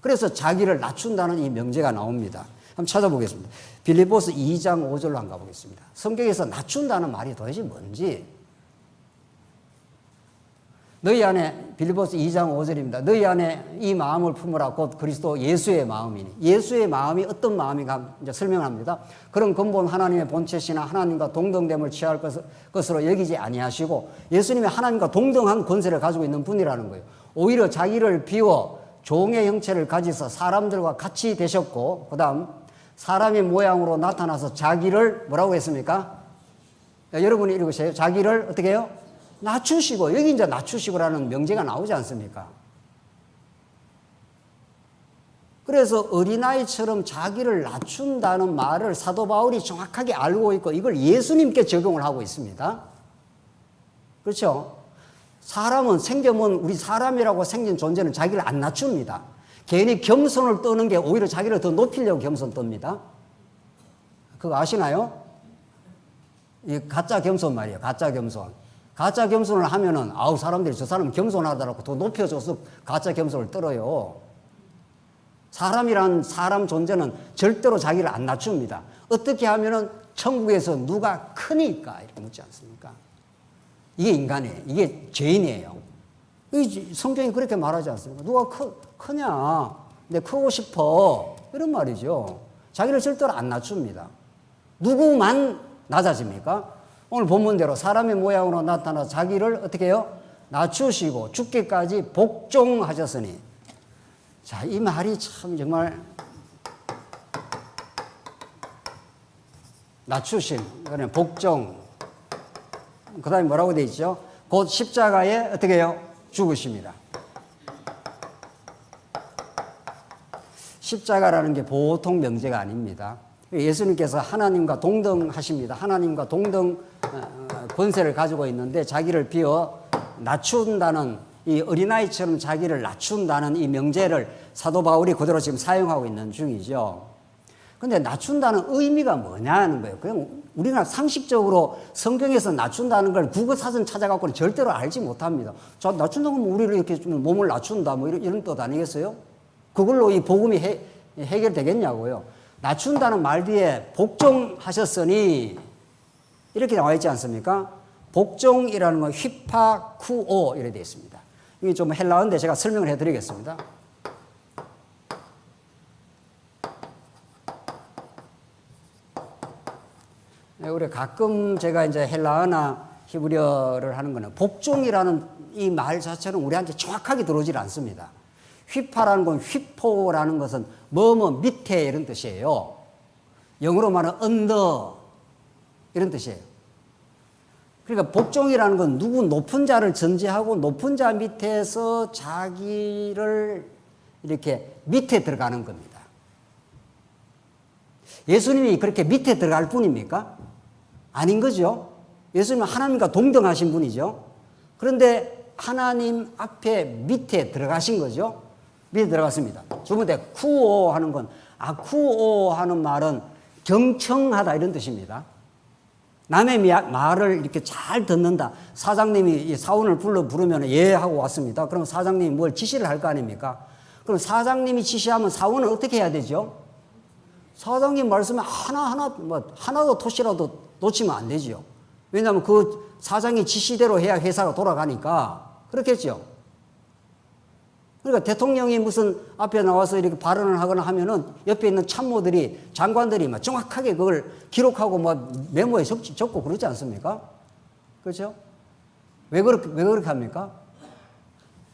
Speaker 1: 그래서 자기를 낮춘다는 이 명제가 나옵니다. 한번 찾아보겠습니다. 빌립보서 2장 5절로 한번 가보겠습니다. 성경에서 낮춘다는 말이 도대체 뭔지. 너희 안에 빌립보서 2장 5절입니다. 너희 안에 이 마음을 품으라 곧 그리스도 예수의 마음이니. 예수의 마음이 어떤 마음인가 이제 설명합니다. 그런 근본 하나님의 본체시나 하나님과 동등됨을 취할 것으로 여기지 아니하시고 예수님이 하나님과 동등한 권세를 가지고 있는 분이라는 거예요. 오히려 자기를 비워 종의 형체를 가지서 사람들과 같이 되셨고 그 다음 사람의 모양으로 나타나서 자기를 뭐라고 했습니까? 여러분이 읽으세요. 자기를 어떻게 해요? 낮추시고, 여기 이제 낮추시고라는 명제가 나오지 않습니까? 그래서 어린아이처럼 자기를 낮춘다는 말을 사도 바울이 정확하게 알고 있고 이걸 예수님께 적용을 하고 있습니다. 그렇죠? 사람은 생겨면 우리 사람이라고 생긴 존재는 자기를 안 낮춥니다. 괜히 겸손을 떠는 게 오히려 자기를 더 높이려고 겸손 떱니다. 그거 아시나요? 이 가짜 겸손 말이에요. 가짜 겸손. 가짜 겸손을 하면은 아우 사람들이 저 사람 겸손하다라고 더 높여줘서 가짜 겸손을 떨어요. 사람이란 사람 존재는 절대로 자기를 안 낮춥니다. 어떻게 하면은 천국에서 누가 크니까 이렇게 묻지 않습니까? 이게 인간이에요. 이게 죄인이에요. 성경이 그렇게 말하지 않습니까? 누가 크냐? 내 크고 싶어. 이런 말이죠. 자기를 절대로 안 낮춥니다. 누구만 낮아집니까? 오늘 본문대로 사람의 모양으로 나타나 자기를 어떻게 해요? 낮추시고 죽기까지 복종하셨으니. 자, 이 말이 참 정말 낮추심, 그러면 복종. 그 다음에 뭐라고 되어 있죠? 곧 십자가에 어떻게 해요? 죽으십니다. 십자가라는 게 보통 명제가 아닙니다. 예수님께서 하나님과 동등하십니다. 하나님과 동등 권세를 가지고 있는데 자기를 비워 낮춘다는 이 어린아이처럼 자기를 낮춘다는 이 명제를 사도 바울이 그대로 지금 사용하고 있는 중이죠. 근데 낮춘다는 의미가 뭐냐는 거예요. 그냥 우리가 상식적으로 성경에서 낮춘다는 걸 국어사전 찾아갖고는 절대로 알지 못합니다. 자, 낮춘다는 건 우리를 이렇게 좀 몸을 낮춘다 뭐 이런 뜻 아니겠어요? 그걸로 이 복음이 해결되겠냐고요. 낮춘다는 말 뒤에 복종하셨으니 이렇게 나와 있지 않습니까? 복종이라는 건 휘파쿠오 이렇게 되어 있습니다. 이게 좀 헬라어인데 제가 설명을 해드리겠습니다. 우리 가끔 제가 이제 헬라어나 히브리어를 하는 거는 복종이라는 이 말 자체는 우리한테 정확하게 들어오질 않습니다. 휘파라는 건 휘포라는 것은 뭐뭐 밑에 이런 뜻이에요. 영어로 말하면 under 이런 뜻이에요. 그러니까 복종이라는 건 누구 높은 자를 전제하고 높은 자 밑에서 자기를 이렇게 밑에 들어가는 겁니다. 예수님이 그렇게 밑에 들어갈 뿐입니까? 아닌 거죠. 예수님은 하나님과 동등하신 분이죠. 그런데 하나님 앞에 밑에 들어가신 거죠. 밑에 들어갔습니다. 두 번째 쿠오 하는 건 아쿠오 하는 말은 경청하다 이런 뜻입니다. 남의 말을 이렇게 잘 듣는다. 사장님이 사원을 부르면 예 하고 왔습니다. 그럼 사장님이 뭘 지시를 할 거 아닙니까? 그럼 사장님이 지시하면 사원은 어떻게 해야 되죠? 사장님 말씀에 하나도 토시라도 놓치면 안 되죠. 왜냐하면 그 사장이 지시대로 해야 회사가 돌아가니까 그렇겠죠. 그러니까 대통령이 무슨 앞에 나와서 이렇게 발언을 하거나 하면은 옆에 있는 참모들이 장관들이 막 정확하게 그걸 기록하고 막 메모에 적고 그러지 않습니까? 그렇죠? 왜 그렇게 합니까?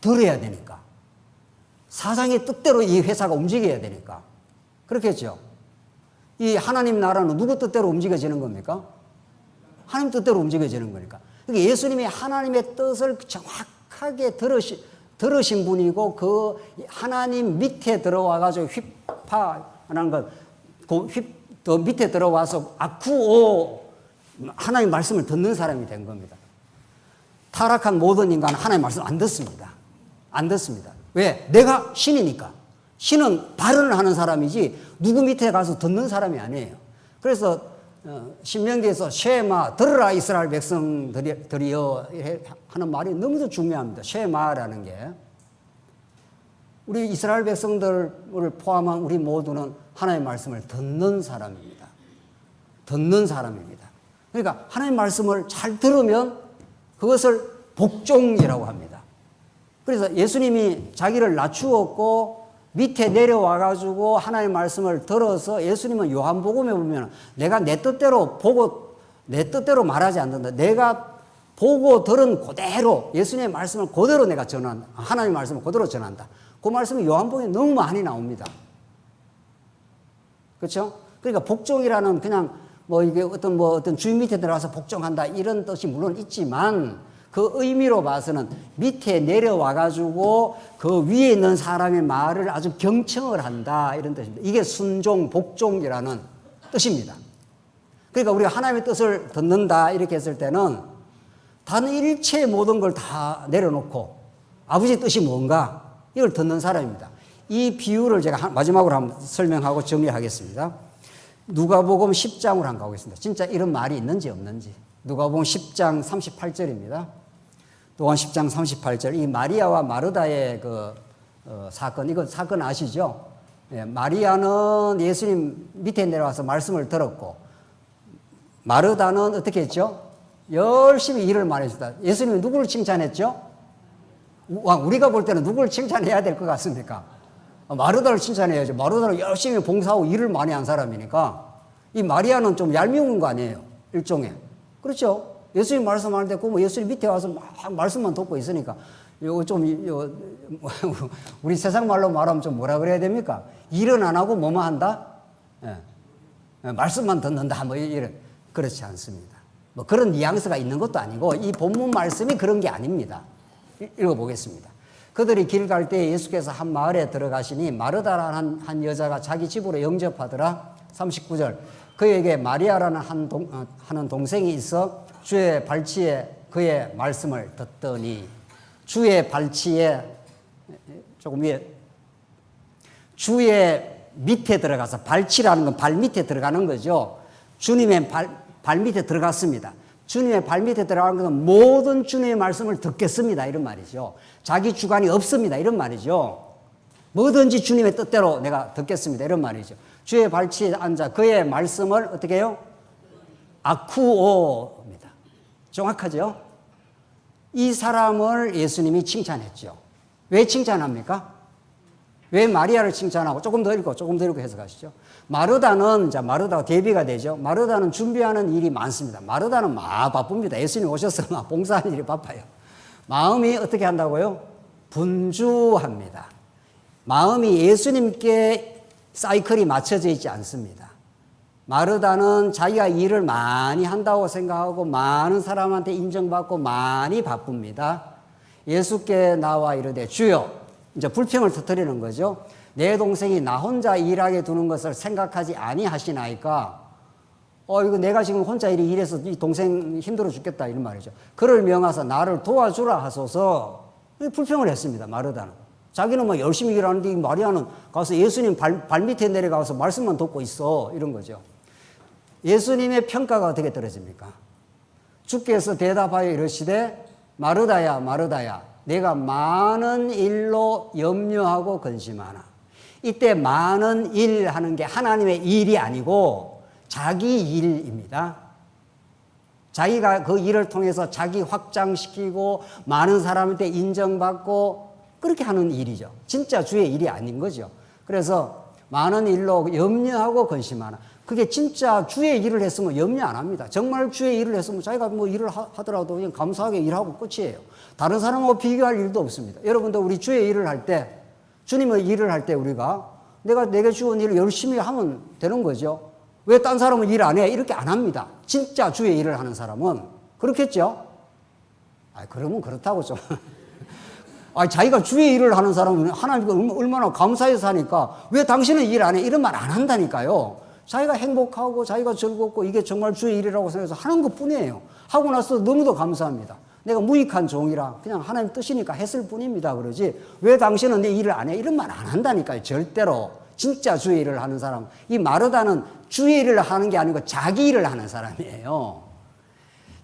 Speaker 1: 들어야 되니까. 사장의 뜻대로 이 회사가 움직여야 되니까. 그렇겠죠? 이 하나님 나라는 누구 뜻대로 움직여지는 겁니까? 하나님 뜻대로 움직여지는 거니까. 그러니까 예수님이 하나님의 뜻을 정확하게 들으신 분이고 그 하나님 밑에 들어와가지고 휘파라는 것, 더 밑에 들어와서 아쿠오 하나님 말씀을 듣는 사람이 된 겁니다. 타락한 모든 인간은 하나님 말씀 안 듣습니다. 안 듣습니다. 왜? 내가 신이니까. 신은 발언을 하는 사람이지 누구 밑에 가서 듣는 사람이 아니에요. 그래서 신명기에서 쉐마 들으라 이스라엘 백성들이여 하는 말이 너무도 중요합니다. 쉐마라는 게 우리 이스라엘 백성들을 포함한 우리 모두는 하나님의 말씀을 듣는 사람입니다. 듣는 사람입니다. 그러니까 하나님의 말씀을 잘 들으면 그것을 복종이라고 합니다. 그래서 예수님이 자기를 낮추었고 밑에 내려와가지고 하나님의 말씀을 들어서 예수님은 요한복음에 보면 내가 내 뜻대로 보고 내 뜻대로 말하지 않는다. 내가 보고 들은 그대로 예수님의 말씀을 그대로 내가 전한다. 하나님의 말씀을 그대로 전한다. 그 말씀이 요한복음에 너무 많이 나옵니다. 그렇죠? 그러니까 복종이라는 그냥 뭐 이게 어떤 주인 밑에 들어가서 복종한다 이런 뜻이 물론 있지만 그 의미로 봐서는 밑에 내려와 가지고 그 위에 있는 사람의 말을 아주 경청을 한다 이런 뜻입니다. 이게 순종, 복종이라는 뜻입니다. 그러니까 우리가 하나님의 뜻을 듣는다 이렇게 했을 때는 다른 일체의 모든 걸 다 내려놓고 아버지의 뜻이 뭔가 이걸 듣는 사람입니다. 이 비유를 제가 마지막으로 한번 설명하고 정리하겠습니다. 누가복음 10장으로 한번 가보겠습니다. 진짜 이런 말이 있는지 없는지. 누가복음 10장 38절입니다. 누가복음 10장 38절. 이 마리아와 마르다의 사건, 이거 사건 아시죠? 예, 마리아는 예수님 밑에 내려와서 말씀을 들었고, 마르다는 어떻게 했죠? 열심히 일을 많이 했다. 예수님이 누구를 칭찬했죠? 우리가 볼 때는 누구를 칭찬해야 될 것 같습니까? 마르다를 칭찬해야죠. 마르다는 열심히 봉사하고 일을 많이 한 사람이니까. 이 마리아는 좀 얄미운 거 아니에요? 일종의. 그렇죠? 예수님 말씀하는데 그 예수님 밑에 와서 막 말씀만 듣고 있으니까 우리 세상 말로 말하면 좀 뭐라 그래야 됩니까? 일은 안 하고 뭐만 한다? 예. 말씀만 듣는다. 뭐 이런. 그렇지 않습니다. 뭐 그런 뉘앙스가 있는 것도 아니고 이 본문 말씀이 그런 게 아닙니다. 읽어보겠습니다. 그들이 길 갈 때 예수께서 한 마을에 들어가시니 마르다라는 한 여자가 자기 집으로 영접하더라. 39절. 그에게 마리아라는 하는 동생이 있어 주의 발치에 그의 말씀을 듣더니 주의 발치에 조금 위에 주의 밑에 들어가서 발치라는 건 발 밑에 들어가는 거죠. 주님의 발 밑에 들어갔습니다. 주님의 발 밑에 들어가는 것은 모든 주님의 말씀을 듣겠습니다. 이런 말이죠. 자기 주관이 없습니다. 이런 말이죠. 뭐든지 주님의 뜻대로 내가 듣겠습니다. 이런 말이죠. 주의 발치에 앉아 그의 말씀을 어떻게 해요? 아쿠오입니다. 정확하죠? 이 사람을 예수님이 칭찬했죠. 왜 칭찬합니까? 왜 마리아를 칭찬하고 조금 더 읽고 해석하시죠. 마르다는 마르다가 대비가 되죠. 마르다는 준비하는 일이 많습니다. 마르다는 막 바쁩니다. 예수님 오셔서 막 봉사하는 일이 바빠요. 마음이 어떻게 한다고요? 분주합니다. 마음이 예수님께 사이클이 맞춰져 있지 않습니다. 마르다는 자기가 일을 많이 한다고 생각하고 많은 사람한테 인정받고 많이 바쁩니다. 예수께 나와 이르되 주여, 이제 불평을 터뜨리는 거죠. 내 동생이 나 혼자 일하게 두는 것을 생각하지 아니하시나이까. 이거 내가 지금 혼자 일해서 이 동생 힘들어 죽겠다 이런 말이죠. 그를 명하사 나를 도와주라 하소서. 불평을 했습니다. 마르다는. 자기는 뭐 열심히 일하는데 마리아는 가서 예수님 발 밑에 내려가서 말씀만 듣고 있어 이런 거죠. 예수님의 평가가 어떻게 떨어집니까? 주께서 대답하여 이르시되 마르다야 마르다야 내가 많은 일로 염려하고 근심하나. 이때 많은 일 하는 게 하나님의 일이 아니고 자기 일입니다. 자기가 그 일을 통해서 자기 확장시키고 많은 사람한테 인정받고 그렇게 하는 일이죠. 진짜 주의 일이 아닌 거죠. 그래서 많은 일로 염려하고 근심하나. 그게 진짜 주의 일을 했으면 염려 안 합니다. 정말 주의 일을 했으면 자기가 뭐 일을 하더라도 그냥 감사하게 일하고 끝이에요. 다른 사람하고 비교할 일도 없습니다. 여러분도 우리 주의 일을 할 때, 주님의 일을 할 때 우리가 내가 내게 주은 일을 열심히 하면 되는 거죠. 왜 딴 사람은 일 안 해? 이렇게 안 합니다. 진짜 주의 일을 하는 사람은. 그렇겠죠? 그러면 그렇다고 좀. 자기가 주의 일을 하는 사람은 하나님께 얼마나 감사해서 하니까 왜 당신은 일 안 해? 이런 말 안 한다니까요. 자기가 행복하고 자기가 즐겁고 이게 정말 주의 일이라고 생각해서 하는 것 뿐이에요. 하고 나서 너무도 감사합니다. 내가 무익한 종이라 그냥 하나님 뜻이니까 했을 뿐입니다. 그러지 왜 당신은 내 일을 안 해? 이런 말 안 한다니까요. 절대로. 진짜 주의 일을 하는 사람. 이 마르다는 주의 일을 하는 게 아니고 자기 일을 하는 사람이에요.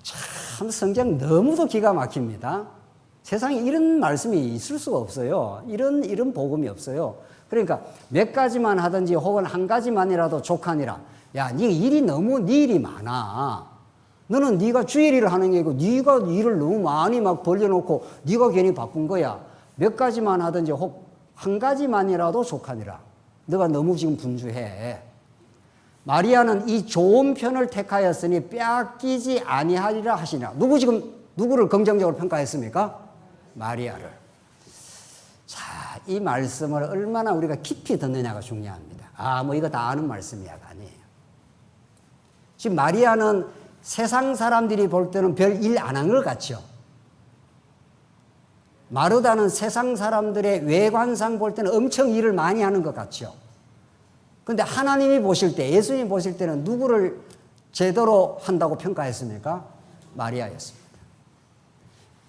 Speaker 1: 참 성경 너무도 기가 막힙니다. 세상에 이런 말씀이 있을 수가 없어요. 이런 복음이 없어요. 그러니까 몇 가지만 하든지 혹은 한 가지만이라도 족하니라. 야, 네 일이 많아. 너는 네가 주의 일을 하는 게 아니고 네가 일을 너무 많이 막 벌려놓고 네가 괜히 바쁜 거야. 몇 가지만 하든지 혹 한 가지만이라도 족하니라. 너가 너무 지금 분주해. 마리아는 이 좋은 편을 택하였으니 빼앗기지 아니하리라 하시니라. 누구를 긍정적으로 평가했습니까? 마리아를. 자, 이 말씀을 얼마나 우리가 깊이 듣느냐가 중요합니다. 뭐 이거 다 아는 말씀이야가 아니에요. 지금 마리아는 세상 사람들이 볼 때는 별 일 안 한 것 같죠. 마르다는 세상 사람들의 외관상 볼 때는 엄청 일을 많이 하는 것 같죠. 그런데 하나님이 보실 때, 예수님이 보실 때는 누구를 제대로 한다고 평가했습니까? 마리아였습니다.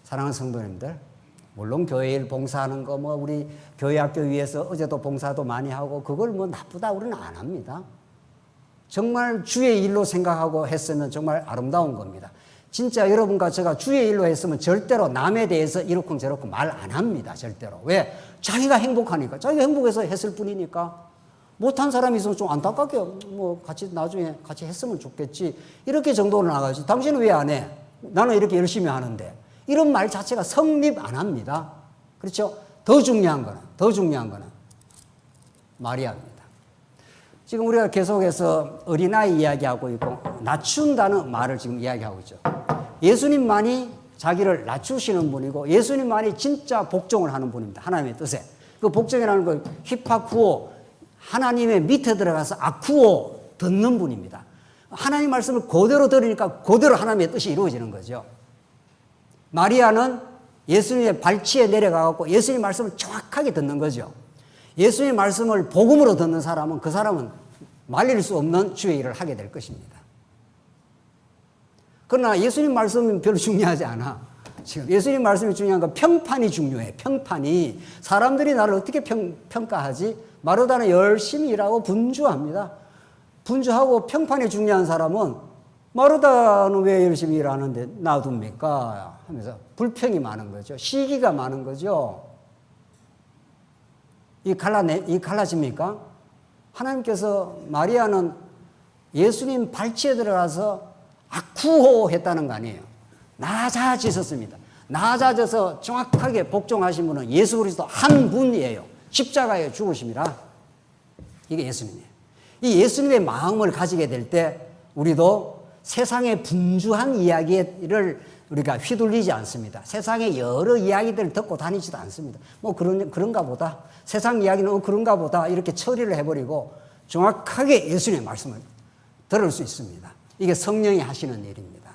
Speaker 1: 사랑하는 성도님들, 물론 교회 일 봉사하는 거 우리 교회 학교 위에서 어제도 봉사도 많이 하고 그걸 나쁘다 우리는 안 합니다. 정말 주의 일로 생각하고 했으면 정말 아름다운 겁니다. 진짜 여러분과 제가 주의 일로 했으면 절대로 남에 대해서 이렇고 저렇고 말 안 합니다. 절대로. 왜? 자기가 행복하니까. 자기가 행복해서 했을 뿐이니까. 못한 사람이 있으면 좀 안타깝게 같이 나중에 같이 했으면 좋겠지. 이렇게 정도로 나가지. 당신은 왜 안 해? 나는 이렇게 열심히 하는데. 이런 말 자체가 성립 안 합니다. 그렇죠? 더 중요한 거는 마리아입니다. 지금 우리가 계속해서 어린아이 이야기하고 있고 낮춘다는 말을 지금 이야기하고 있죠. 예수님만이 자기를 낮추시는 분이고 예수님만이 진짜 복종을 하는 분입니다. 하나님의 뜻에. 그 복종이라는 걸 히파쿠오, 하나님의 밑에 들어가서 아쿠오 듣는 분입니다. 하나님 말씀을 그대로 들으니까 그대로 하나님의 뜻이 이루어지는 거죠. 마리아는 예수님의 발치에 내려가고 예수님 말씀을 정확하게 듣는 거죠. 예수님의 말씀을 복음으로 듣는 사람은 그 사람은 말릴 수 없는 주의 일을 하게 될 것입니다. 그러나 예수님 말씀은 별로 중요하지 않아. 지금 예수님 말씀이 중요한 건 평판이 중요해. 평판이. 사람들이 나를 어떻게 평가하지? 마르다는 열심히 일하고 분주합니다. 분주하고 평판이 중요한 사람은 마르다는 왜 열심히 일하는데 놔둡니까? 하면서 불평이 많은 거죠. 시기가 많은 거죠. 이 갈라집니까? 하나님께서 마리아는 예수님 발치에 들어가서 아쿠호 했다는 거 아니에요. 낮아지셨습니다. 낮아져서 정확하게 복종하신 분은 예수 그리스도 한 분이에요. 십자가에 죽으심이라. 이게 예수님이에요. 이 예수님의 마음을 가지게 될 때 우리도 세상의 분주한 이야기를 우리가 휘둘리지 않습니다. 세상의 여러 이야기들을 듣고 다니지도 않습니다. 그런가 보다. 세상 이야기는 그런가 보다. 이렇게 처리를 해버리고 정확하게 예수님의 말씀을 들을 수 있습니다. 이게 성령이 하시는 일입니다.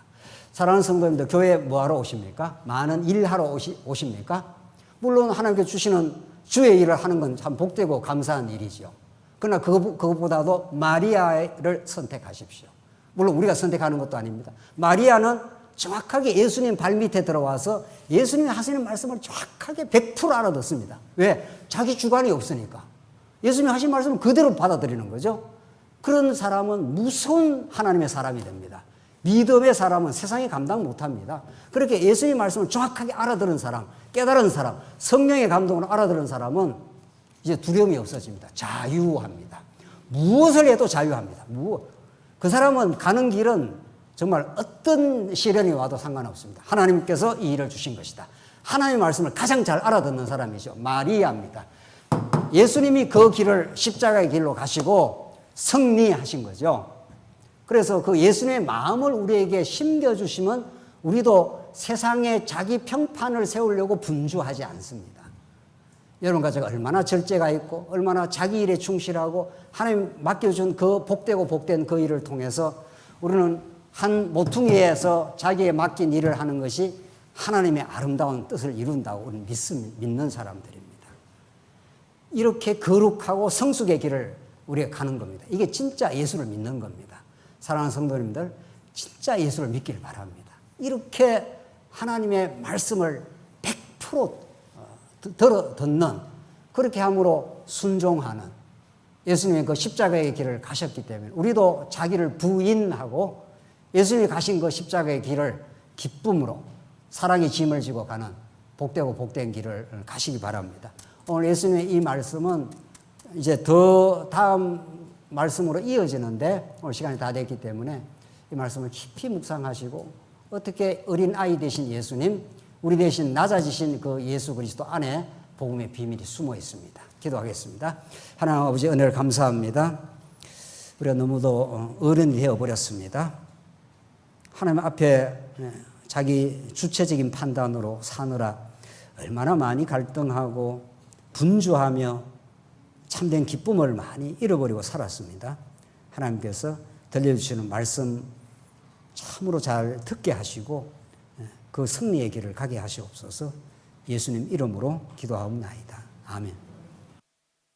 Speaker 1: 사랑하는 성도님들, 교회에 뭐하러 오십니까? 많은 일하러 오십니까? 물론 하나님께 주시는 주의 일을 하는 건 참 복되고 감사한 일이죠. 그러나 그것보다도 마리아를 선택하십시오. 물론 우리가 선택하는 것도 아닙니다. 마리아는 정확하게 예수님 발밑에 들어와서 예수님이 하시는 말씀을 정확하게 100% 알아듣습니다. 왜? 자기 주관이 없으니까. 예수님이 하신 말씀을 그대로 받아들이는 거죠. 그런 사람은 무서운 하나님의 사람이 됩니다. 믿음의 사람은 세상에 감당 못합니다. 그렇게 예수님의 말씀을 정확하게 알아들은 사람, 깨달은 사람, 성령의 감동으로 알아들은 사람은 이제 두려움이 없어집니다. 자유합니다. 무엇을 해도 자유합니다. 그 사람은 가는 길은 정말 어떤 시련이 와도 상관없습니다. 하나님께서 이 일을 주신 것이다. 하나님의 말씀을 가장 잘 알아듣는 사람이죠. 마리아입니다. 예수님이 그 길을 십자가의 길로 가시고 승리하신 거죠. 그래서 그 예수님의 마음을 우리에게 심겨주시면 우리도 세상에 자기 평판을 세우려고 분주하지 않습니다. 여러분과 제가 얼마나 절제가 있고 얼마나 자기 일에 충실하고 하나님 맡겨준 그 복된 그 일을 통해서 우리는 한 모퉁이에서 자기의 맡긴 일을 하는 것이 하나님의 아름다운 뜻을 이룬다고 우리는 믿는 사람들입니다. 이렇게 거룩하고 성숙의 길을 우리가 가는 겁니다. 이게 진짜 예수를 믿는 겁니다. 사랑하는 성도님들, 진짜 예수를 믿기를 바랍니다. 이렇게 하나님의 말씀을 100% 듣는, 그렇게 함으로 순종하는 예수님의 그 십자가의 길을 가셨기 때문에 우리도 자기를 부인하고 예수님이 가신 그 십자가의 길을 기쁨으로 사랑의 짐을 지고 가는 복되고 복된 길을 가시기 바랍니다. 오늘 예수님의 이 말씀은 이제 더 다음 말씀으로 이어지는데 오늘 시간이 다 됐기 때문에 이 말씀을 깊이 묵상하시고 어떻게 어린 아이 되신 예수님, 우리 대신 낮아지신 그 예수 그리스도 안에 복음의 비밀이 숨어 있습니다. 기도하겠습니다. 하나님 아버지 은혜를 감사합니다. 우리가 너무도 어른이 되어버렸습니다. 하나님 앞에 자기 주체적인 판단으로 사느라 얼마나 많이 갈등하고 분주하며 참된 기쁨을 많이 잃어버리고 살았습니다. 하나님께서 들려주시는 말씀 참으로 잘 듣게 하시고 그 승리의 길을 가게 하시옵소서. 예수님 이름으로 기도하옵나이다. 아멘.